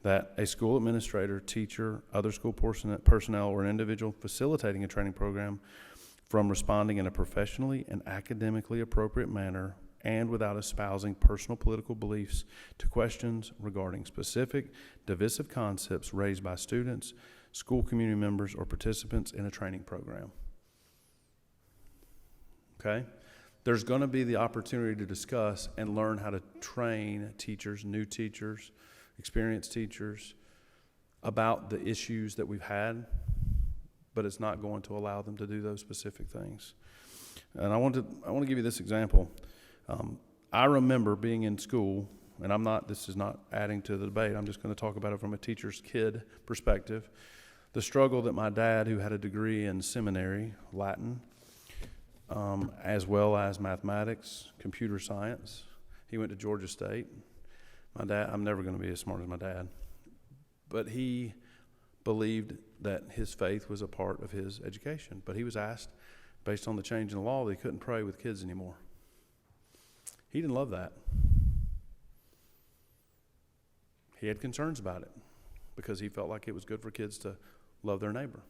K: that a school administrator, teacher, other school personnel, or an individual facilitating a training program from responding in a professionally and academically appropriate manner and without espousing personal political beliefs to questions regarding specific divisive concepts raised by students, school community members, or participants in a training program. Okay? There's going to be the opportunity to discuss and learn how to train teachers, new teachers, experienced teachers, about the issues that we've had, but it's not going to allow them to do those specific things. And I want to give you this example. I remember being in school, and this is not adding to the debate, I'm just going to talk about it from a teacher's kid perspective. The struggle that my dad, who had a degree in seminary, Latin, as well as mathematics, computer science. He went to Georgia State. My dad, I'm never going to be as smart as my dad, but he believed that his faith was a part of his education. But he was asked, based on the change in the law, that he couldn't pray with kids anymore. He didn't love that. He had concerns about it because he felt like it was good for kids to love their neighbor.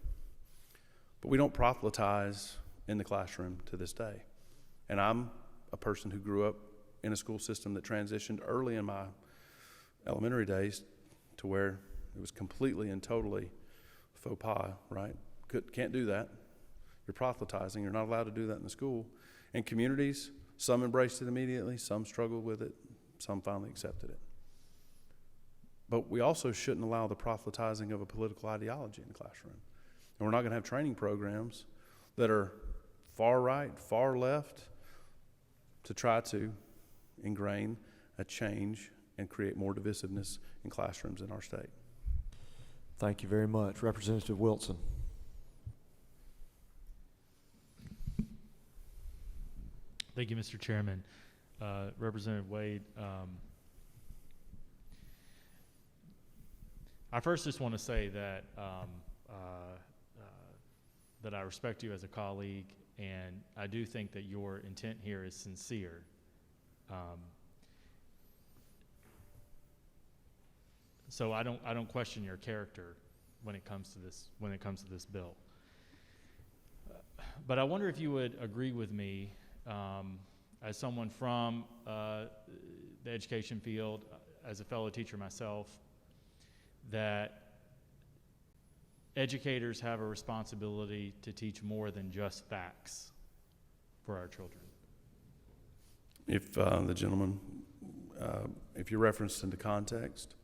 K: But we don't proselytize in the classroom to this day. And I'm a person who grew up in a school system that transitioned early in my elementary days to where it was completely and totally faux pas, right? Can't do that. You're proselytizing. You're not allowed to do that in the school. And communities, some embraced it immediately, some struggled with it, some finally accepted it. But we also shouldn't allow the proselytizing of a political ideology in the classroom. And we're not going to have training programs that are far right, far left, to try to ingrain a change and create more divisiveness in classrooms in our state.
A: Thank you very much. Representative Wilson.
E: Thank you, Mr. Chairman. Representative Wade, I first just want to say that that I respect you as a colleague, and I do think that your intent here is sincere. So I don't question your character when it comes to this bill. But I wonder if you would agree with me, as someone from the education field, as a fellow teacher myself, that educators have a responsibility to teach more than just facts for our children.
K: if the gentleman, if you're referenced into context,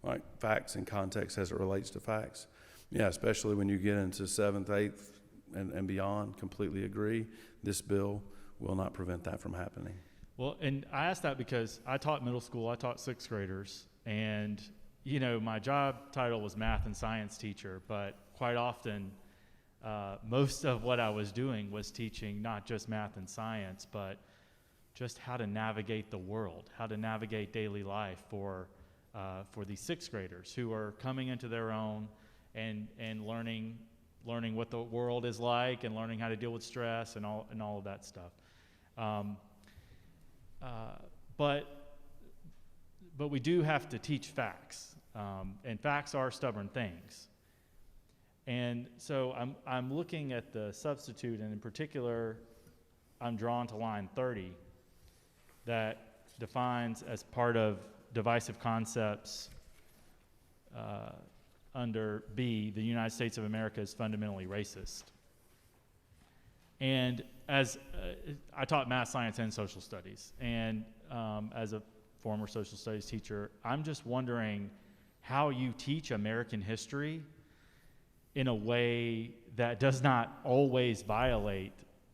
K: like facts and context as it relates to facts, yeah, especially when you get into 7th, 8th, and beyond, completely agree. This bill will not prevent that from happening.
E: Well, and I asked that because I taught middle school, I taught 6th graders, and, you know, my job title was math and science teacher, but quite often, most of what I was doing was teaching not just math and science, but just how to navigate the world, how to navigate daily life for these 6th graders who are coming into their own and learning what the world is like and learning how to deal with stress and all of that stuff. But we do have to teach facts, and facts are stubborn things. And so I'm looking at the substitute, and in particular, I'm drawn to line 30 that defines as part of divisive concepts under B, the United States of America is fundamentally racist. And as I taught math, science, and social studies, and as a former social studies teacher, I'm just wondering how you teach American history in a way that does not always violate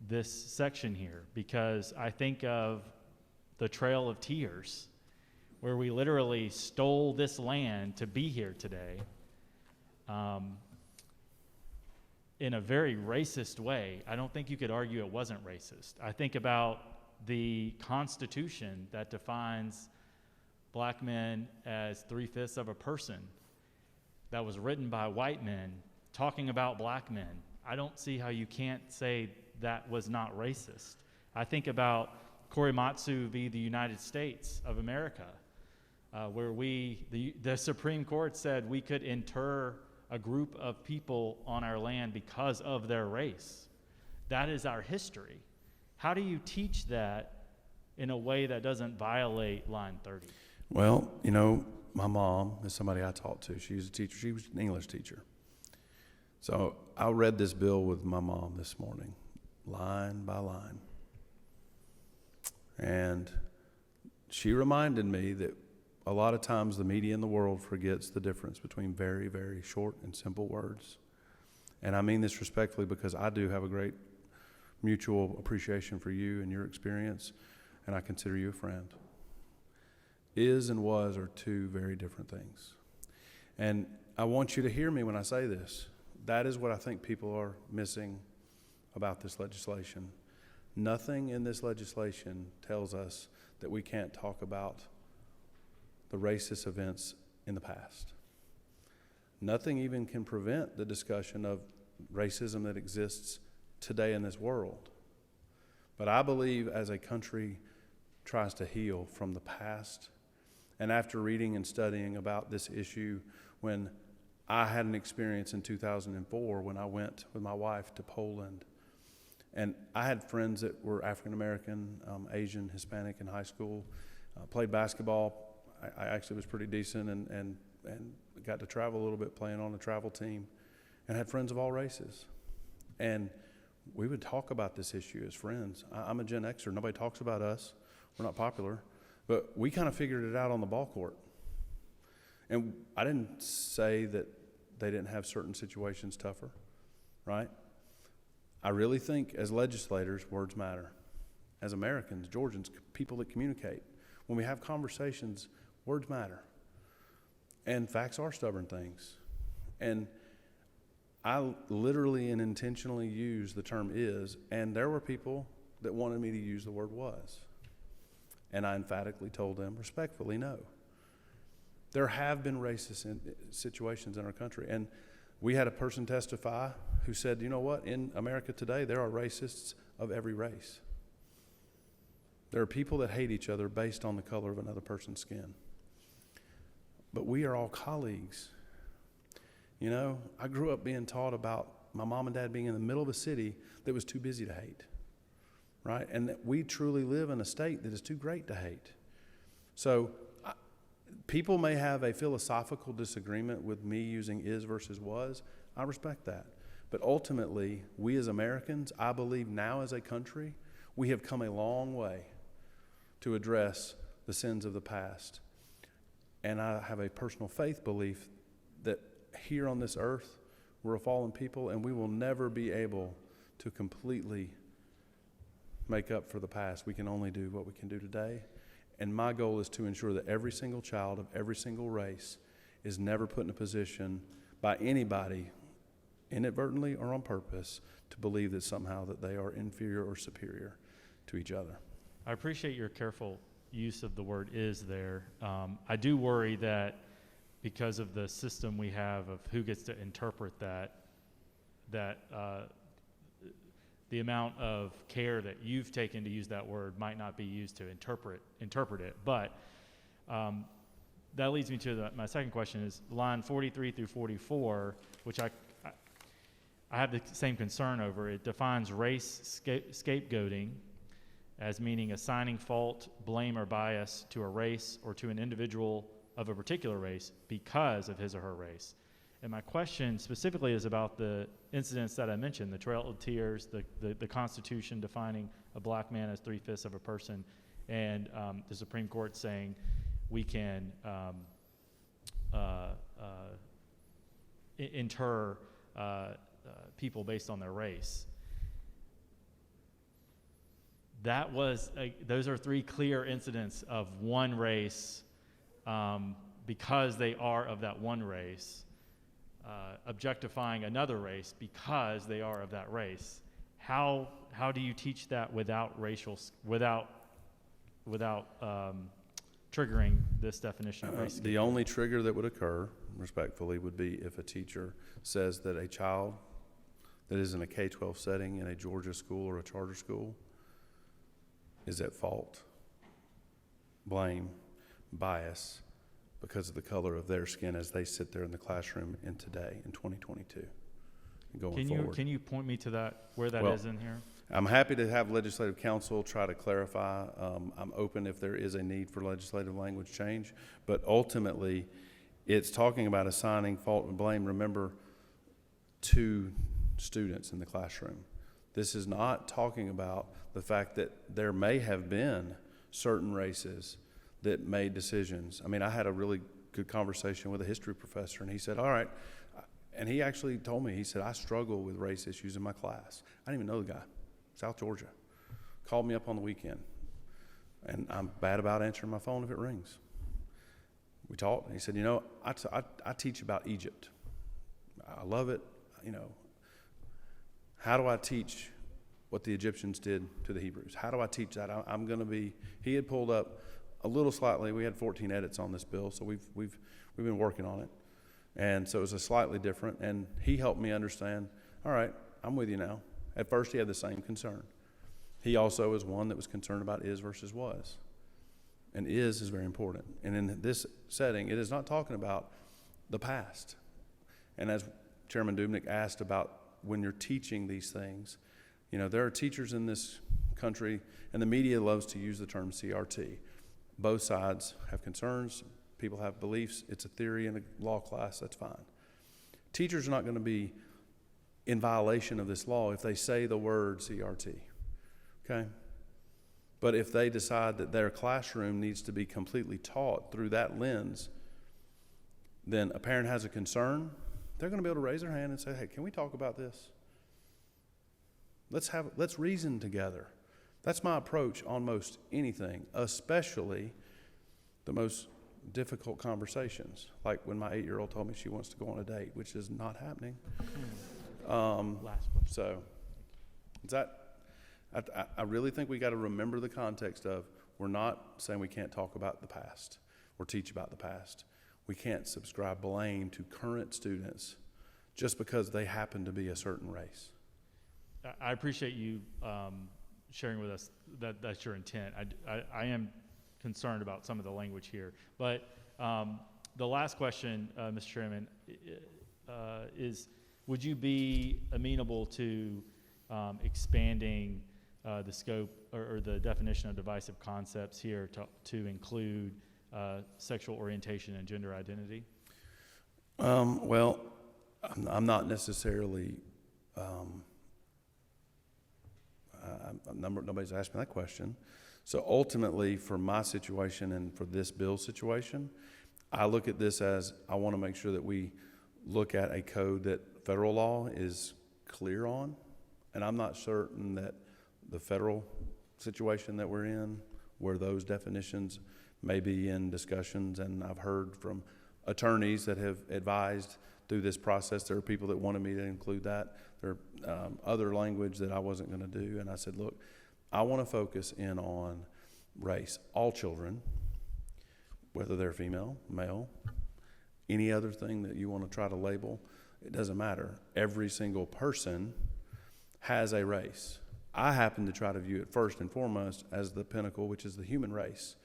E: this section here, because I think of the Trail of Tears, where we literally stole this land to be here today in a very racist way. I don't think you could argue it wasn't racist. I think about the Constitution that defines black men as 3/5 of a person, that was written by white men talking about black men. I don't see how you can't say that was not racist. I think about Korematsu v. the United States of America, where the Supreme Court said we could inter a group of people on our land because of their race. That is our history. How do you teach that in a way that doesn't violate line 30?
K: Well, you know, my mom is somebody I talked to. She was a teacher. She was an English teacher. So I read this bill with my mom this morning, line by line. And she reminded me that a lot of times the media in the world forgets the difference between very, very short and simple words. And I mean this respectfully because I do have a great mutual appreciation for you and your experience, and I consider you a friend. Is and was are two very different things. And I want you to hear me when I say this. That is what I think people are missing about this legislation. Nothing in this legislation tells us that we can't talk about the racist events in the past. Nothing even can prevent the discussion of racism that exists today in this world. But I believe as a country tries to heal from the past, and after reading and studying about this issue, when I had an experience in 2004 when I went with my wife to Poland, and I had friends that were African American, Asian, Hispanic in high school, played basketball. I actually was pretty decent and got to travel a little bit playing on a travel team, and had friends of all races. And we would talk about this issue as friends. I'm a Gen Xer. Nobody talks about us. We're not popular. But we kind of figured it out on the ball court. And I didn't say that they didn't have certain situations tougher, right? I really think as legislators, words matter. As Americans, Georgians, people that communicate, when we have conversations, words matter. And facts are stubborn things. And I literally and intentionally used the term is, and there were people that wanted me to use the word was. And I emphatically told them, respectfully, no. There have been racist situations in our country. And we had a person testify who said, you know what, in America today, there are racists of every race. There are people that hate each other based on the color of another person's skin. But we are all colleagues. You know, I grew up being taught about my mom and dad being in the middle of a city that was too busy to hate, right? And that we truly live in a state that is too great to hate. So people may have a philosophical disagreement with me using is versus was. I respect that. But ultimately, we as Americans, I believe now as a country, we have come a long way to address the sins of the past. And I have a personal faith belief that here on this earth, we're a fallen people, and we will never be able to completely make up for the past. We can only do what we can do today. And my goal is to ensure that every single child of every single race is never put in a position by anybody, inadvertently or on purpose, to believe that somehow that they are inferior or superior to each other.
E: I appreciate your careful use of the word "is" there. I do worry that because of the system we have of who gets to interpret that the amount of care that you've taken to use that word might not be used to interpret it. But that leads me to my second question is line 43 through 44, which I have the same concern over. It defines race scapegoating as meaning assigning fault, blame, or bias to a race or to an individual of a particular race because of his or her race. And my question specifically is about the incidents that I mentioned, the Trail of Tears, the Constitution defining a black man as 3/5 of a person, and the Supreme Court saying we can inter people based on their race. That was those are three clear incidents of one race because they are of that one race, objectifying another race because they are of that race. How do you teach that without triggering this definition of race?
K: The only trigger that would occur, respectfully, would be if a teacher says that a child that is in a K-12 setting in a Georgia school or a charter school is at fault, blame, bias, because of the color of their skin as they sit there in the classroom in 2022, and going forward.
E: Can you point me to that, where that is in here?
K: I'm happy to have legislative counsel try to clarify. I'm open if there is a need for legislative language change, but ultimately, it's talking about assigning fault and blame, remember, to students in the classroom. This is not talking about the fact that there may have been certain races that made decisions. I mean, I had a really good conversation with a history professor, and he said, all right, and he actually told me, he said, I struggle with race issues in my class. I didn't even know the guy, South Georgia. Called me up on the weekend, and I'm bad about answering my phone if it rings. We talked, and he said, you know, I teach about Egypt. I love it, you know. How do I teach what the Egyptians did to the Hebrews? How do I teach that? I'm going to be, he had pulled up a little slightly, we had 14 edits on this bill, so we've been working on it. And so it was a slightly different, and he helped me understand, all right, I'm with you now. At first he had the same concern. He also is one that was concerned about is versus was. And is very important. And in this setting, it is not talking about the past. And as Chairman Dubnik asked about when you're teaching these things, you know, there are teachers in this country, and the media loves to use the term CRT. Both sides have concerns. People have beliefs. It's a theory in a law class. That's fine. Teachers are not going to be in violation of this law if they say the word CRT, okay? But if they decide that their classroom needs to be completely taught through that lens, then a parent has a concern, they're going to be able to raise their hand and say, hey, can we talk about this? Let's reason together. That's my approach on most anything, especially the most difficult conversations, like when my 8-year-old told me she wants to go on a date, which is not happening.
E: Last question.
K: So, is that, I really think we got to remember the context of, we're not saying we can't talk about the past or teach about the past. We can't subscribe blame to current students just because they happen to be a certain race.
E: I appreciate you sharing with us that that's your intent. I am concerned about some of the language here. But the last question, Mr. Chairman, is would you be amenable to expanding the scope or the definition of divisive concepts here to include sexual orientation and gender identity?
K: Well, I'm not necessarily, nobody's asked me that question. So ultimately, for my situation and for this bill situation, I look at this as I want to make sure that we look at a code that federal law is clear on. And I'm not certain that the federal situation that we're in, where those definitions may be in discussions, and I've heard from attorneys that have advised through this process, there are people that wanted me to include that. There are other language that I wasn't going to do, and I said, look, I want to focus in on race. All children, whether they're female, male, any other thing that you want to try to label, it doesn't matter. Every single person has a race. I happen to try to view it first and foremost as the pinnacle, which is the human race,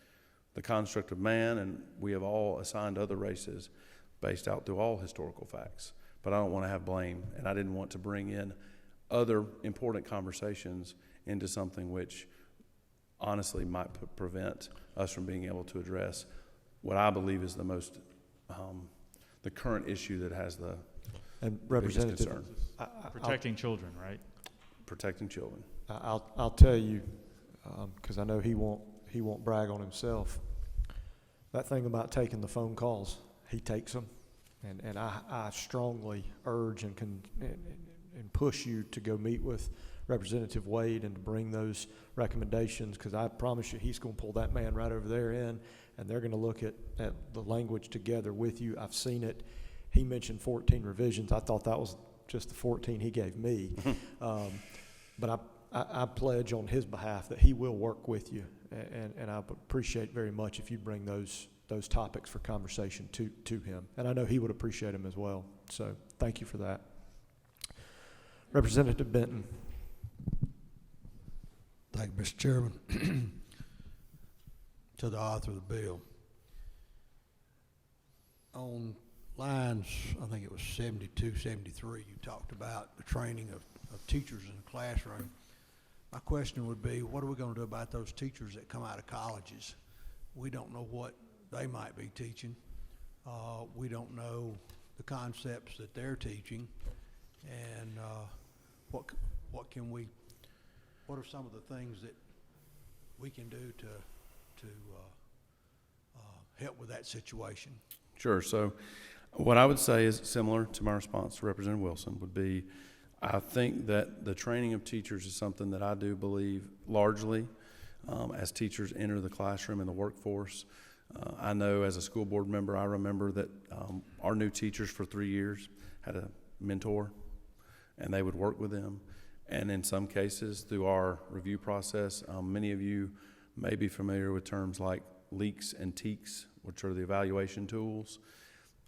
K: the construct of man, and we have all assigned other races based out through all historical facts. But I don't want to have blame, and I didn't want to bring in other important conversations into something which honestly might prevent us from being able to address what I believe is the most, the current issue that has the
A: And
K: biggest
A: Representative,
K: concern.
E: Protecting children, right?
K: Protecting children.
A: I'll tell you, because I know he won't brag on himself. That thing about taking the phone calls, he takes them, and I strongly urge and push you to go meet with Representative Wade and to bring those recommendations, because I promise you he's going to pull that man right over there in, and they're going to look at the language together with you. I've seen it. He mentioned 14 revisions. I thought that was just the 14 he gave me. But I pledge on his behalf that he will work with you, and I appreciate very much if you bring those topics for conversation to him. And I know he would appreciate them as well. So thank you for that. Representative Benton.
L: Thank you, Mr. Chairman. To the author of the bill. On lines, I think it was 72, 73, you talked about the training of teachers in the classroom. My question would be, what are we going to do about those teachers that come out of colleges? We don't know what they might be teaching. We don't know the concepts that they're teaching, and what are some of the things that we can do to help with that situation?
K: Sure. So what I would say is similar to my response to Representative Wilson would be, I think that the training of teachers is something that I do believe largely as teachers enter the classroom and the workforce. I know as a school board member, I remember that our new teachers for 3 years had a mentor, and they would work with them. And in some cases, through our review process, many of you may be familiar with terms like leaks and TEAKS, which are the evaluation tools.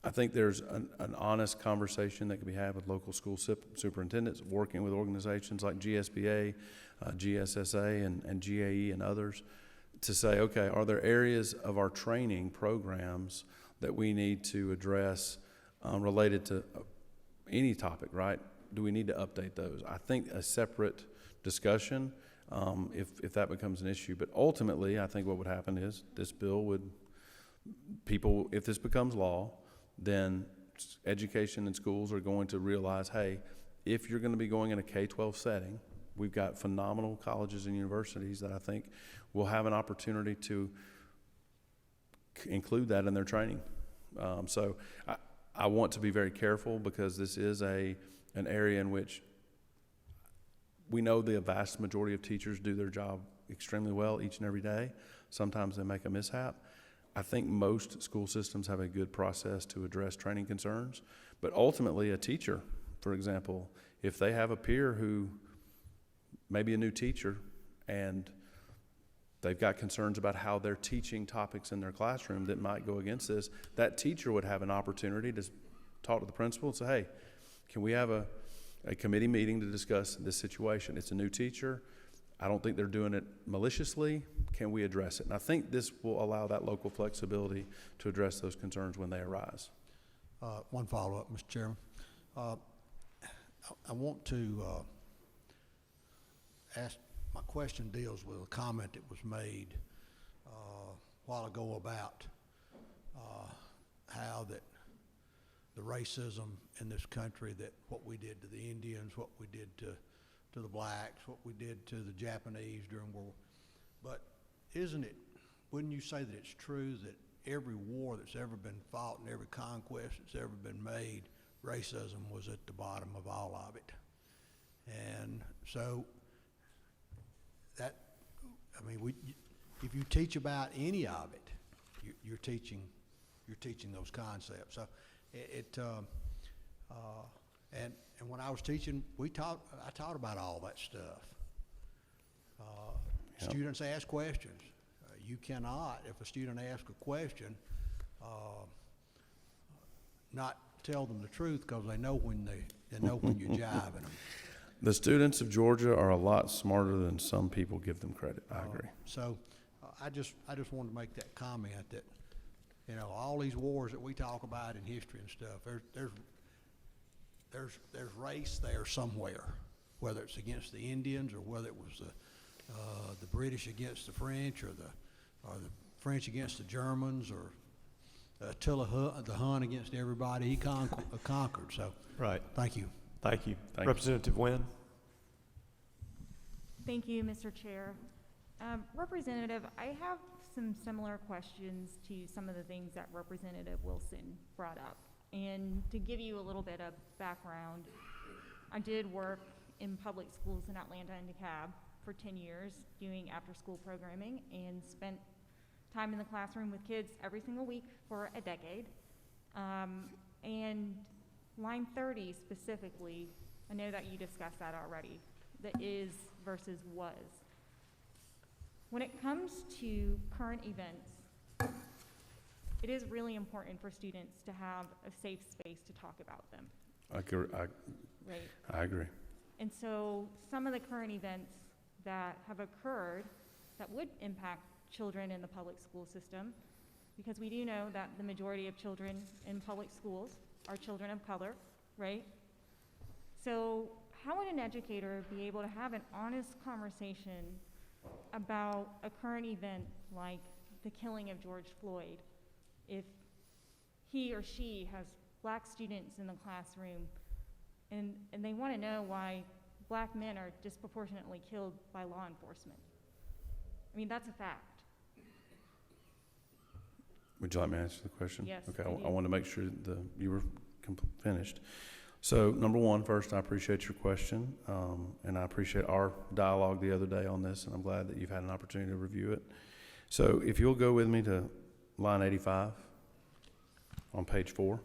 K: I think there's an honest conversation that can be had with local school superintendents, working with organizations like GSBA, GSSA, and GAE and others, to say, okay, are there areas of our training programs that we need to address related to any topic, right? Do we need to update those? I think a separate discussion, if that becomes an issue. But ultimately, I think what would happen is this bill would, if this becomes law, then education and schools are going to realize, hey, if you're going to be going in a K-12 setting, we've got phenomenal colleges and universities that I think will have an opportunity to include that in their training. So I want to be very careful, because this is an area in which we know the vast majority of teachers do their job extremely well each and every day. Sometimes they make a mishap. I think most school systems have a good process to address training concerns, but ultimately a teacher, for example, if they have a peer who may be a new teacher and they've got concerns about how they're teaching topics in their classroom that might go against this, that teacher would have an opportunity to talk to the principal and say, hey, can we have a committee meeting to discuss this situation? It's a new teacher. I don't think they're doing it maliciously. Can we address it? And I think this will allow that local flexibility to address those concerns when they arise.
L: One follow-up, Mr. Chairman. I want to ask, my question deals with a comment that was made a while ago about how that the racism in this country, that what we did to the Indians, what we did to the blacks, what we did to the Japanese during World War. But wouldn't you say that it's true that every war that's ever been fought and every conquest that's ever been made, racism was at the bottom of all of it? And so if you teach about any of it, you're teaching those concepts. So and when I was teaching, I taught about all that stuff.
K: Yep.
L: Students ask questions. You cannot, if a student asks a question, not tell them the truth, because they know when you're jiving them.
K: The students of Georgia are a lot smarter than some people give them credit. I agree.
L: So I just wanted to make that comment that, all these wars that we talk about in history and stuff, there's race there somewhere, whether it's against the Indians or whether it was the British against the French or the French against the Germans or Attila the Hun against everybody. He conquered. So
A: Right.
L: thank you.
A: Thank you.
K: Thank you.
A: Representative Wynn?
M: Thank you, Mr. Chair. Representative, I have some similar questions to some of the things that Representative Wilson brought up. And to give you a little bit of background, I did work in public schools in Atlanta and DeKalb for 10 years doing after-school programming and spent time in the classroom with kids every single week for a decade. And line 30 specifically, I know that you discussed that already, the is versus was. When it comes to current events, it is really important for students to have a safe space to talk about them.
K: I
M: Right.
K: agree.
M: And so some of the current events that have occurred that would impact children in the public school system, because we do know that the majority of children in public schools are children of color, right? So how would an educator be able to have an honest conversation about a current event like the killing of George Floyd if he or she has black students in the classroom and they want to know why black men are disproportionately killed by law enforcement? I mean, that's a fact.
K: Would you like me to answer the question?
M: Yes,
K: Okay,
M: I do.
K: I want to make sure you were finished. So, number one, first, I appreciate your question, and I appreciate our dialogue the other day on this, and I'm glad that you've had an opportunity to review it. So, if you'll go with me to line 85 on page 4.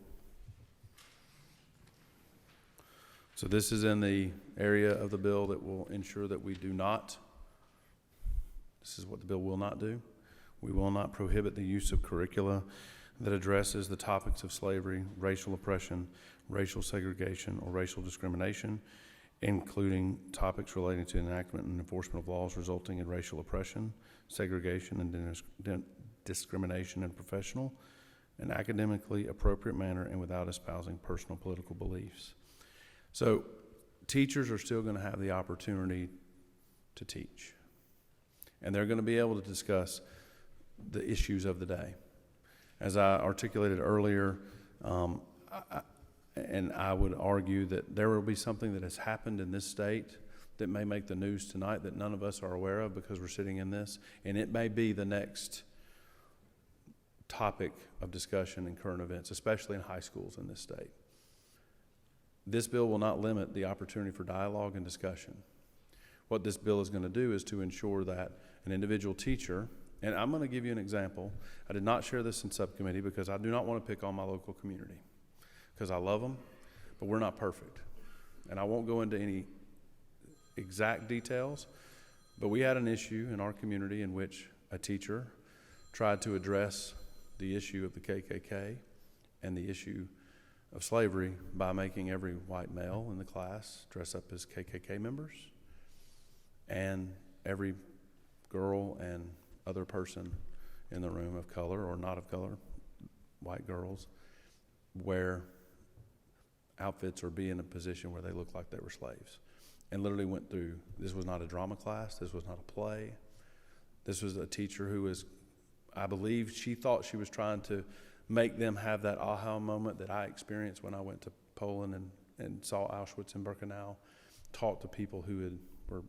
K: So, this is in the area of the bill that will ensure that we do not, this is what the bill will not do. We will not prohibit the use of curricula that addresses the topics of slavery, racial oppression, racial segregation, or racial discrimination, including topics relating to enactment and enforcement of laws resulting in racial oppression, segregation, and discrimination in professional and academically appropriate manner and without espousing personal political beliefs. So teachers are still going to have the opportunity to teach, and they're going to be able to discuss the issues of the day. As I articulated earlier, and I would argue that there will be something that has happened in this state that may make the news tonight that none of us are aware of because we're sitting in this, and it may be the next topic of discussion in current events, especially in high schools in this state. This bill will not limit the opportunity for dialogue and discussion. What this bill is going to do is to ensure that an individual teacher, and I'm going to give you an example. I did not share this in subcommittee because I do not want to pick on my local community because I love them, but we're not perfect. And I won't go into any exact details, but we had an issue in our community in which a teacher tried to address the issue of the KKK and the issue of slavery by making every white male in the class dress up as KKK members, and every girl and other person in the room of color or not of color, white girls, wear outfits or be in a position where they look like they were slaves. And literally went through, this was not a drama class, this was not a play. This was a teacher who was, I believe she thought she was trying to make them have that aha moment that I experienced when I went to Poland and saw Auschwitz and Birkenau, talked to people who were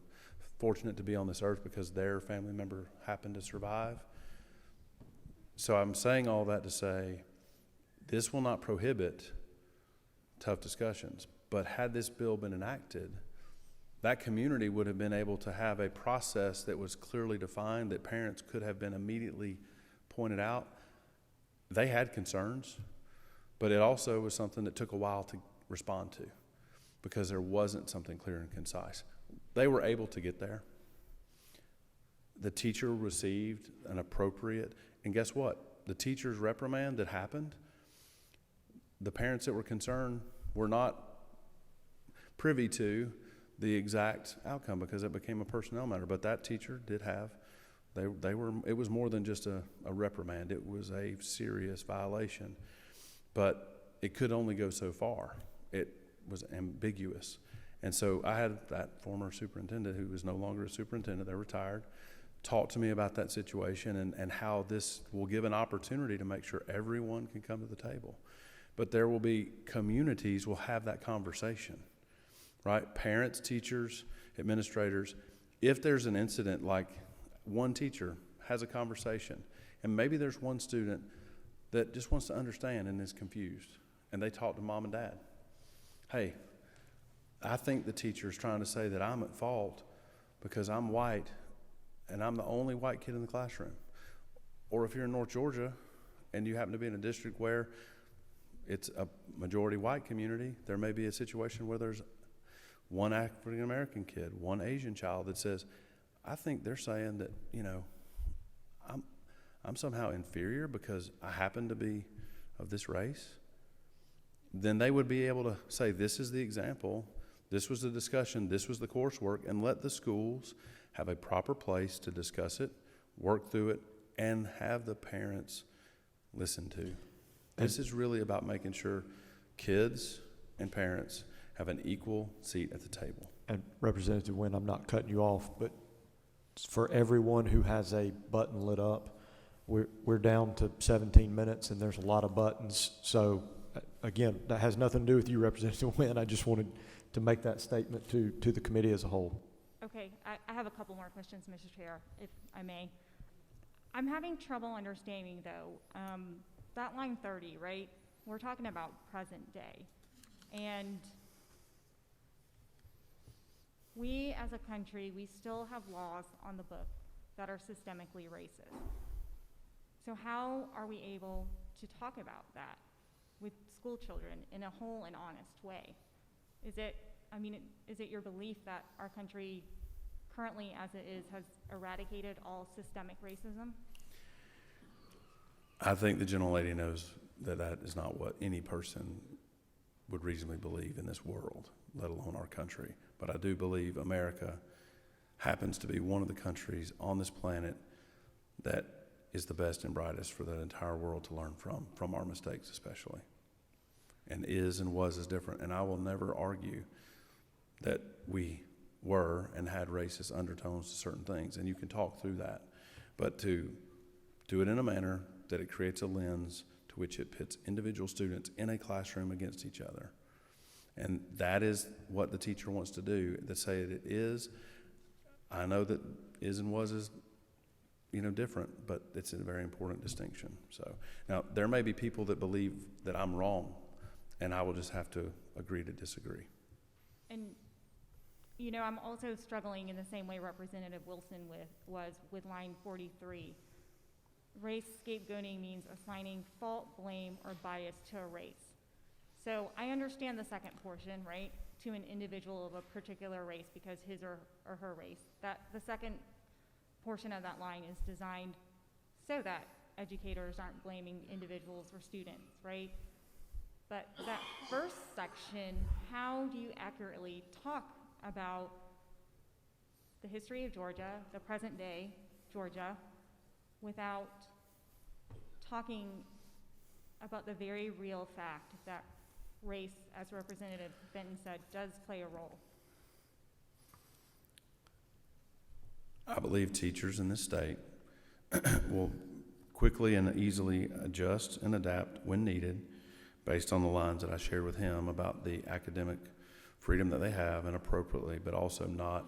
K: fortunate to be on this earth because their family member happened to survive. So I'm saying all that to say this will not prohibit tough discussions, but had this bill been enacted, that community would have been able to have a process that was clearly defined, that parents could have been immediately pointed out. They had concerns, but it also was something that took a while to respond to because there wasn't something clear and concise. They were able to get there. The teacher received an appropriate, and guess what? The teacher's reprimand that happened, the parents that were concerned were not privy to the exact outcome because it became a personnel matter. But that teacher did have, it was more than just a reprimand. It was a serious violation. But it could only go so far. It was ambiguous. And so I had that former superintendent who is no longer a superintendent, they're retired, talk to me about that situation and how this will give an opportunity to make sure everyone can come to the table. But there will be communities will have that conversation, right? Parents, teachers, administrators. If there's an incident like one teacher has a conversation and maybe there's one student that just wants to understand and is confused and they talk to mom and dad. Hey, I think the teacher is trying to say that I'm at fault because I'm white and I'm the only white kid in the classroom. Or if you're in North Georgia and you happen to be in a district where it's a majority white community, there may be a situation where there's one African American kid, one Asian child that says, I think they're saying that, I'm somehow inferior because I happen to be of this race. Then they would be able to say, this is the example, this was the discussion, this was the coursework, and let the schools have a proper place to discuss it, work through it, and have the parents listen to. This is really about making sure kids and parents have an equal seat at the table.
A: And Representative Wynn, I'm not cutting you off, but for everyone who has a button lit up, we're down to 17 minutes and there's a lot of buttons. So again, that has nothing to do with you, Representative Wynn. I just wanted to make that statement to the committee as a whole.
M: Okay, I have a couple more questions, Mr. Chair, if I may. I'm having trouble understanding, though, that line 30, right? We're talking about present day. And we, as a country, we still have laws on the book that are systemically racist. So how are we able to talk about that with school children in a whole and honest way? Is it your belief that our country currently, as it is, has eradicated all systemic racism?
K: I think the gentlelady knows that that is not what any person would reasonably believe in this world, let alone our country. But I do believe America happens to be one of the countries on this planet that is the best and brightest for the entire world to learn from our mistakes especially. And is and was is different. And I will never argue that we were and had racist undertones to certain things, and you can talk through that. But to do it in a manner that it creates a lens to which it pits individual students in a classroom against each other. And that is what the teacher wants to do, to say that it is. I know that is and was is, different, but it's a very important distinction. So now there may be people that believe that I'm wrong, and I will just have to agree to disagree.
M: And I'm also struggling in the same way Representative Wilson was with line 43. Race scapegoating means assigning fault, blame, or bias to a race. So I understand the second portion, right, to an individual of a particular race because his or her race. That the second portion of that line is designed so that educators aren't blaming individuals or students, right? But that first section, how do you accurately talk about the history of Georgia, the present day Georgia, without talking about the very real fact that race, as Representative Benton said, does play a role?
K: I believe teachers in this state will quickly and easily adjust and adapt when needed based on the lines that I shared with him about the academic freedom that they have and appropriately, but also not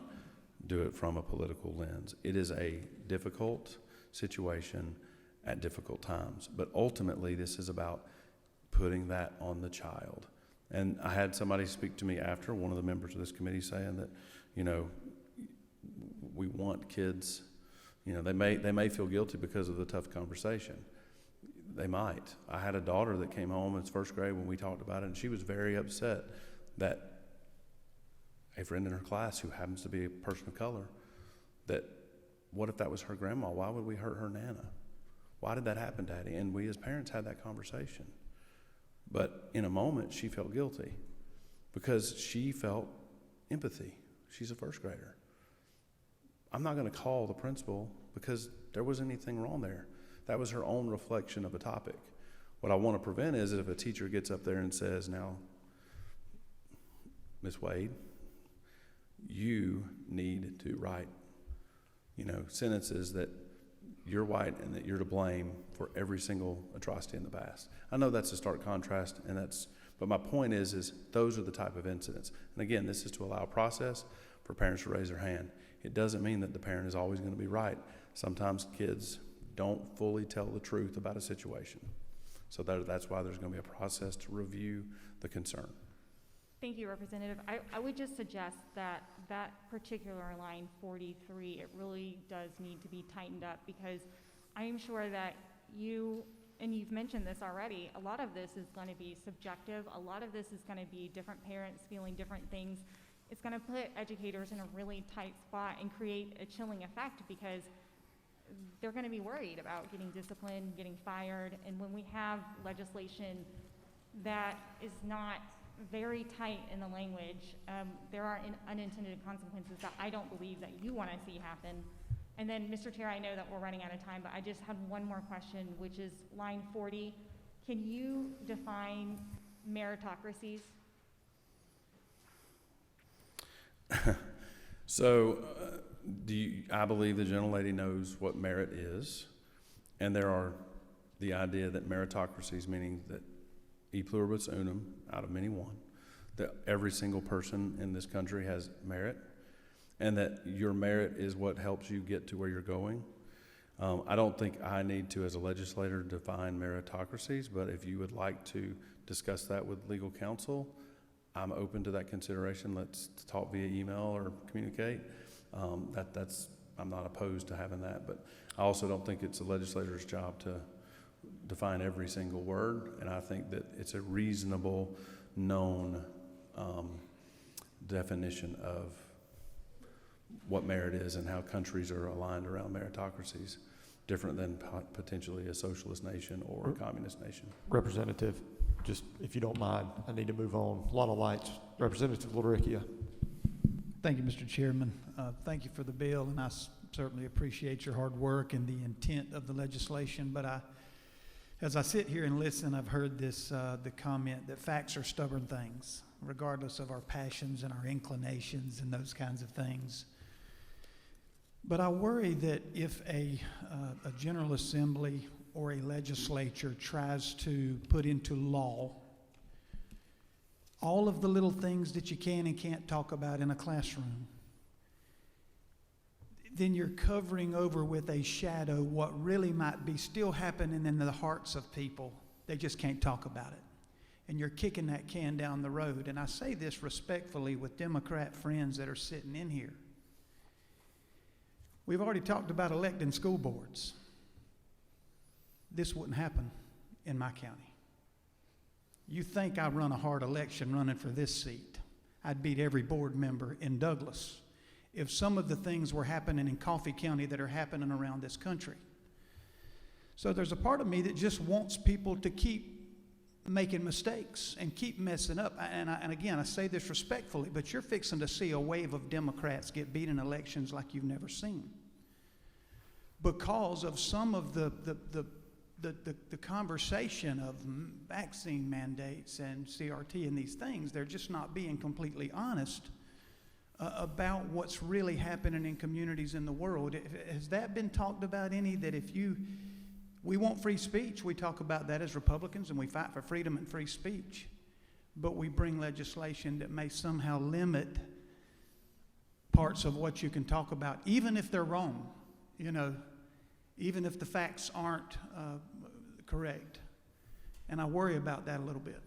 K: do it from a political lens. It is a difficult situation at difficult times, but ultimately this is about putting that on the child. And I had somebody speak to me after, one of the members of this committee, saying that, you know, we want kids, you know, they may feel guilty because of the tough conversation. They might. I had a daughter that came home in first grade when we talked about it, and she was very upset that a friend in her class who happens to be a person of color, that what if that was her grandma? Why would we hurt her Nana? Why did that happen, Daddy? And we as parents had that conversation. But in a moment, she felt guilty because she felt empathy. She's a first grader. I'm not going to call the principal because there wasn't anything wrong there. That was her own reflection of a topic. What I want to prevent is if a teacher gets up there and says, now, Miss Wade, you need to write, you know, sentences that you're white and that you're to blame for every single atrocity in the past. I know that's a stark contrast, but my point is those are the type of incidents. And again, this is to allow a process for parents to raise their hand. It doesn't mean that the parent is always going to be right. Sometimes kids don't fully tell the truth about a situation. So that's why there's going to be a process to review the concern.
M: Thank you, Representative. I would just suggest that that particular line 43, it really does need to be tightened up, because I am sure that you, and you've mentioned this already, a lot of this is going to be subjective. A lot of this is going to be different parents feeling different things. It's going to put educators in a really tight spot and create a chilling effect, because they're going to be worried about getting disciplined, getting fired. And when we have legislation that is not very tight in the language, there are unintended consequences that I don't believe that you want to see happen. And then, Mr. Chair, I know that we're running out of time, but I just had one more question, which is line 40. Can you define meritocracies?
K: So, I believe the gentlelady knows what merit is, and there are the idea that meritocracies, meaning that e pluribus unum, out of many one, that every single person in this country has merit, and that your merit is what helps you get to where you're going. I don't think I need to, as a legislator, define meritocracies, but if you would like to discuss that with legal counsel, I'm open to that consideration. Let's talk via email or communicate. I'm not opposed to having that, but I also don't think it's a legislator's job to define every single word, and I think that it's a reasonable, known definition of what merit is and how countries are aligned around meritocracies, different than potentially a socialist nation or a communist nation.
A: Representative, just if you don't mind, I need to move on. A lot of lights. Representative Lauricchia.
C: Thank you, Mr. Chairman. Thank you for the bill, and I certainly appreciate your hard work and the intent of the legislation. But as I sit here and listen, I've heard the comment that facts are stubborn things, regardless of our passions and our inclinations and those kinds of things. But I worry that if a General Assembly or a legislature tries to put into law all of the little things that you can and can't talk about in a classroom, then you're covering over with a shadow what really might be still happening in the hearts of people. They just can't talk about it. And you're kicking that can down the road. And I say this respectfully with Democrat friends that are sitting in here. We've already talked about electing school boards. This wouldn't happen in my county. You think I run a hard election running for this seat? I'd beat every board member in Douglas if some of the things were happening in Coffee County that are happening around this country. So there's a part of me that just wants people to keep making mistakes and keep messing up. And again, I say this respectfully, but you're fixing to see a wave of Democrats get beat in elections like you've never seen because of some of the conversation of vaccine mandates and CRT and these things. They're just not being completely honest about what's really happening in communities in the world. Has that been talked about any? That we want free speech. We talk about that as Republicans, and we fight for freedom and free speech. But we bring legislation that may somehow limit parts of what you can talk about, even if they're wrong, you know, even if the facts aren't correct. And I worry about that a little bit.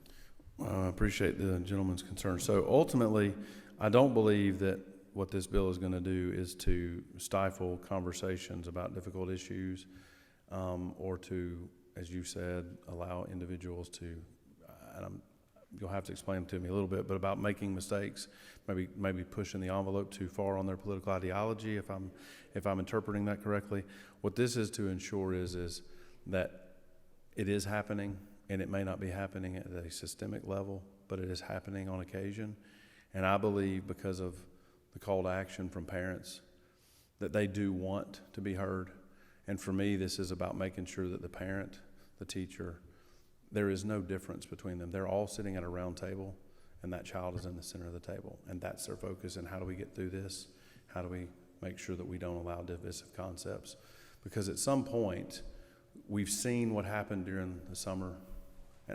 K: Well, I appreciate the gentleman's concern. So ultimately, I don't believe that what this bill is going to do is to stifle conversations about difficult issues, or to, as you said, allow individuals to, and you'll have to explain to me a little bit, but about making mistakes, maybe pushing the envelope too far on their political ideology, if I'm interpreting that correctly. What this is to ensure is that it is happening, and it may not be happening at a systemic level, but it is happening on occasion. And I believe because of the call to action from parents that they do want to be heard. And for me, this is about making sure that the parent, the teacher, there is no difference between them. They're all sitting at a round table, and that child is in the center of the table. And that's their focus. And how do we get through this? How do we make sure that we don't allow divisive concepts? Because at some point, we've seen what happened during the summer.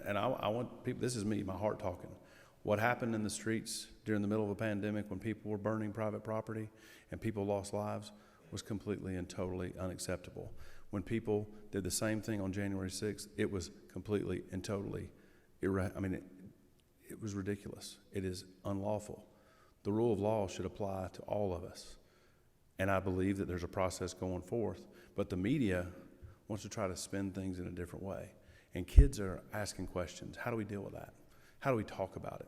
K: And I want people, this is me, my heart talking. What happened in the streets during the middle of a pandemic when people were burning private property and people lost lives was completely and totally unacceptable. When people did the same thing on January 6th, it was completely and totally, it was ridiculous. It is unlawful. The rule of law should apply to all of us. And I believe that there's a process going forth. But the media wants to try to spin things in a different way. And kids are asking questions. How do we deal with that? How do we talk about it?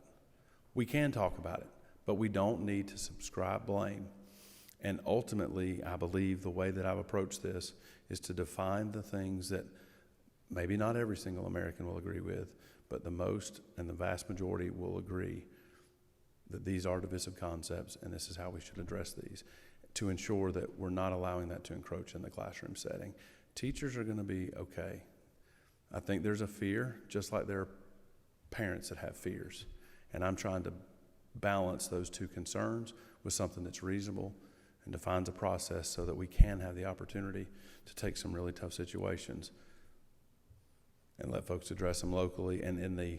K: We can talk about it, but we don't need to subscribe blame. And ultimately, I believe the way that I've approached this is to define the things that maybe not every single American will agree with, but the most and the vast majority will agree that these are divisive concepts and this is how we should address these to ensure that we're not allowing that to encroach in the classroom setting. Teachers are going to be okay. I think there's a fear, just like there are parents that have fears. And I'm trying to balance those two concerns with something that's reasonable and defines a process so that we can have the opportunity to take some really tough situations and let folks address them locally. And in the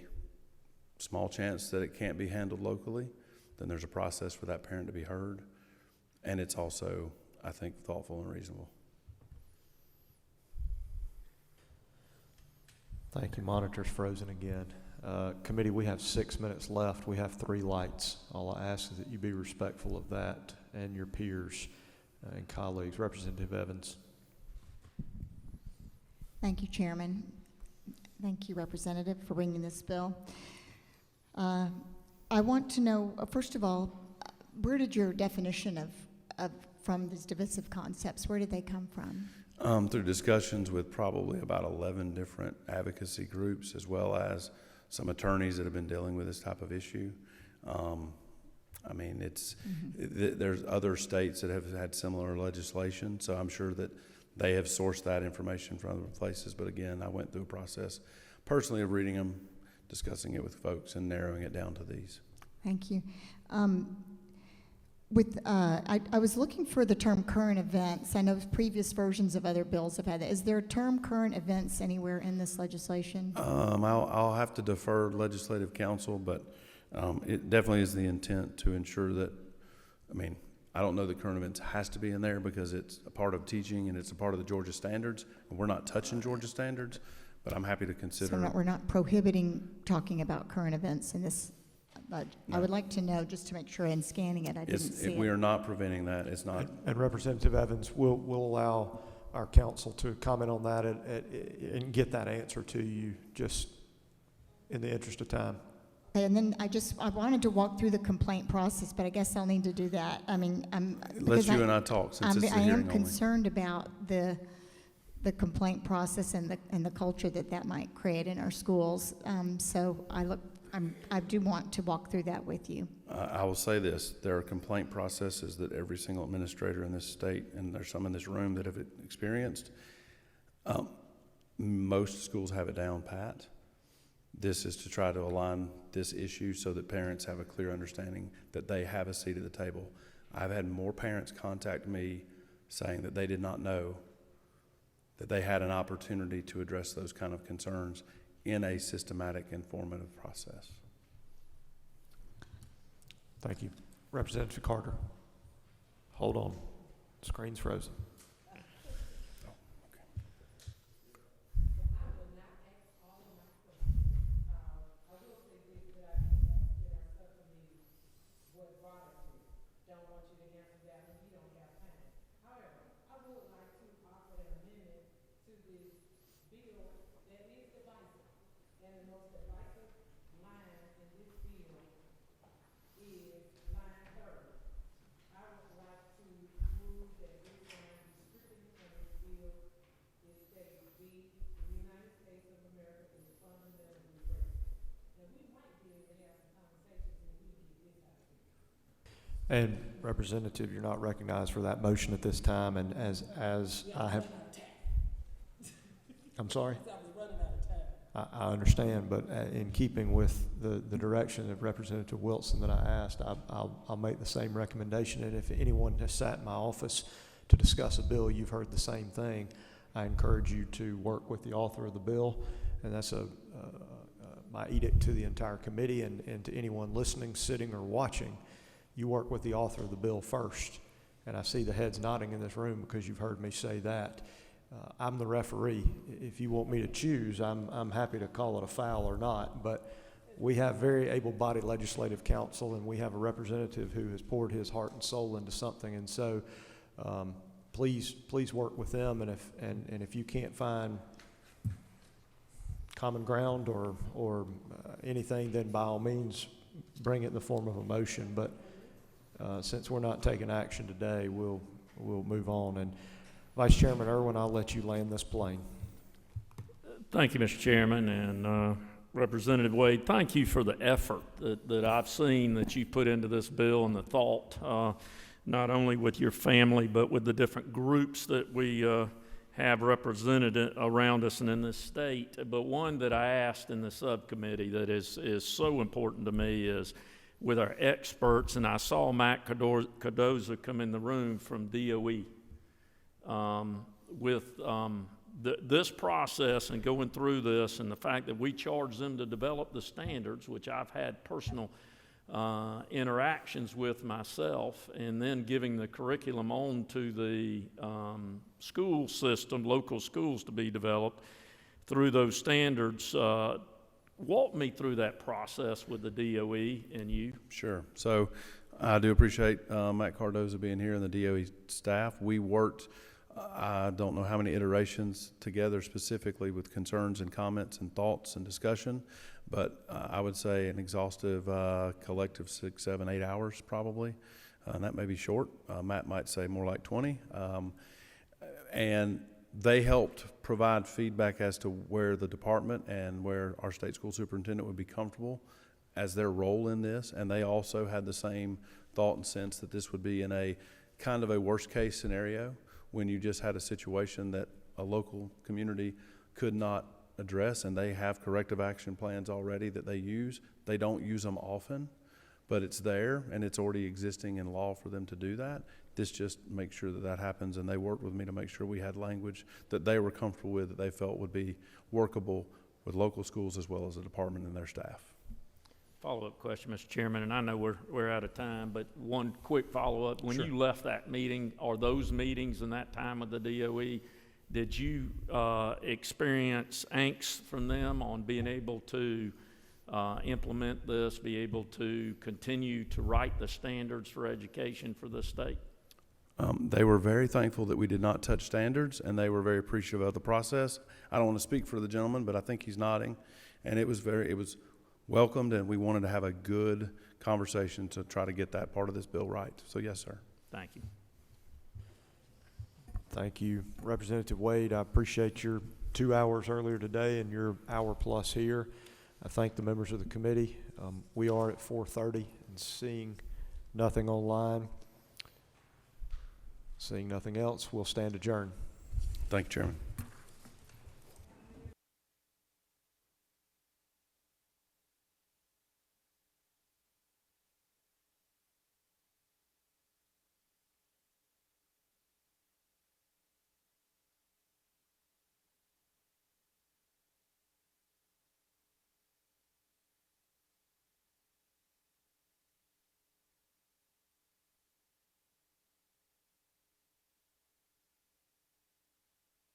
K: small chance that it can't be handled locally, then there's a process for that parent to be heard. And it's also, I think, thoughtful and reasonable.
A: Thank you. Monitor's frozen again. Committee, we have 6 minutes left. We have 3 lights. All I ask is that you be respectful of that and your peers and colleagues. Representative Evans.
D: Thank you, Chairman. Thank you, Representative, for bringing this bill. I want to know, first of all, where did your definition of from these divisive concepts, where did they come from?
K: Through discussions with probably about 11 different advocacy groups, as well as some attorneys that have been dealing with this type of issue. There's other states that have had similar legislation, so I'm sure that they have sourced that information from other places. But again, I went through a process personally of reading them, discussing it with folks, and narrowing it down to these.
D: Thank you. I was looking for the term current events. I know previous versions of other bills have had that. Is there a term current events anywhere in this legislation?
K: I'll have to defer legislative counsel, but it definitely is the intent to ensure that, I don't know that current events has to be in there because it's a part of teaching and it's a part of the Georgia standards, and we're not touching Georgia standards, but I'm happy to consider.
D: So we're not prohibiting talking about current events in this. But
K: No.
D: I would like to know, just to make sure in scanning it, I didn't see it.
K: We are not preventing that. It's not.
A: And Representative Evans, we'll allow our counsel to comment on that and get that answer to you just in the interest of time.
D: And then I wanted to walk through the complaint process, but I guess I'll need to do that.
K: Let you and I talk since it's a
D: I
K: hearing
D: am
K: only.
D: concerned about the complaint process and the culture that might create in our schools. So I do want to walk through that with you.
K: I will say this, there are complaint processes that every single administrator in this state, and there's some in this room that have experienced. Most schools have it down pat. This is to try to align this issue so that parents have a clear understanding that they have a seat at the table. I've had more parents contact me saying that they did not know that they had an opportunity to address those kind of concerns in a systematic, informative process.
A: Thank you. Representative Carter. Hold on. Screen's frozen. And Representative, you're not recognized for that motion at this time, and as I have. I'm sorry? I understand, but in keeping with the direction of Representative Wilson that I asked, I'll make the same recommendation, and if anyone has sat in my office to discuss a bill, you've heard the same thing. I encourage you to work with the author of the bill, and that's my edict to the entire committee and to anyone listening, sitting, or watching. You work with the author of the bill first, and I see the heads nodding in this room because you've heard me say that. I'm the referee. If you want me to choose, I'm happy to call it a foul or not, but we have very able-bodied legislative counsel, and we have a representative who has poured his heart and soul into something, and so please work with them, and if you can't find common ground or anything, then by all means bring it in the form of a motion, but since we're not taking action today, we'll move on. And Vice Chairman Irwin, I'll let you land this plane.
F: Thank you, Mr. Chairman, and Representative Wade, thank you for the effort that I've seen that you put into this bill and the thought, not only with your family, but with the different groups that we have represented around us and in this state. But one that I asked in the subcommittee that is so important to me is with our experts, and I saw Matt Cardoza come in the room from DOE. This process and going through this, and the fact that we charge them to develop the standards, which I've had personal interactions with myself, and then giving the curriculum on to the school system, local schools to be developed through those standards. Walk me through that process with the DOE and you.
K: Sure. So I do appreciate Matt Cardoza being here and the DOE staff. We worked, I don't know how many iterations together specifically with concerns and comments and thoughts and discussion, but I would say an exhaustive collective 6, 7, 8 hours probably. And that may be short. Matt might say more like 20. And they helped provide feedback as to where the department and where our state school superintendent would be comfortable as their role in this. And they also had the same thought and sense that this would be in a kind of a worst case scenario when you just had a situation that a local community could not address, and they have corrective action plans already that they use. They don't use them often, but it's there and it's already existing in law for them to do that. This just makes sure that that happens, and they worked with me to make sure we had language that they were comfortable with, that they felt would be workable with local schools as well as the department and their staff.
F: Follow-up question, Mr. Chairman, and I know we're out of time, but one quick follow-up. When you left that meeting, or those meetings and that time with the DOE, did you experience angst from them on being able to implement this, be able to continue to write the standards for education for the state?
K: They were very thankful that we did not touch standards, and they were very appreciative of the process. I don't want to speak for the gentleman, but I think he's nodding, and it was welcomed, and we wanted to have a good conversation to try to get that part of this bill right. So yes, sir.
F: Thank you.
A: Thank you, Representative Wade. I appreciate your 2 hours earlier today and your hour plus here. I thank the members of the committee. We are at 4:30 and seeing nothing online. Seeing nothing else, we'll stand adjourned.
K: Thank you, Chairman.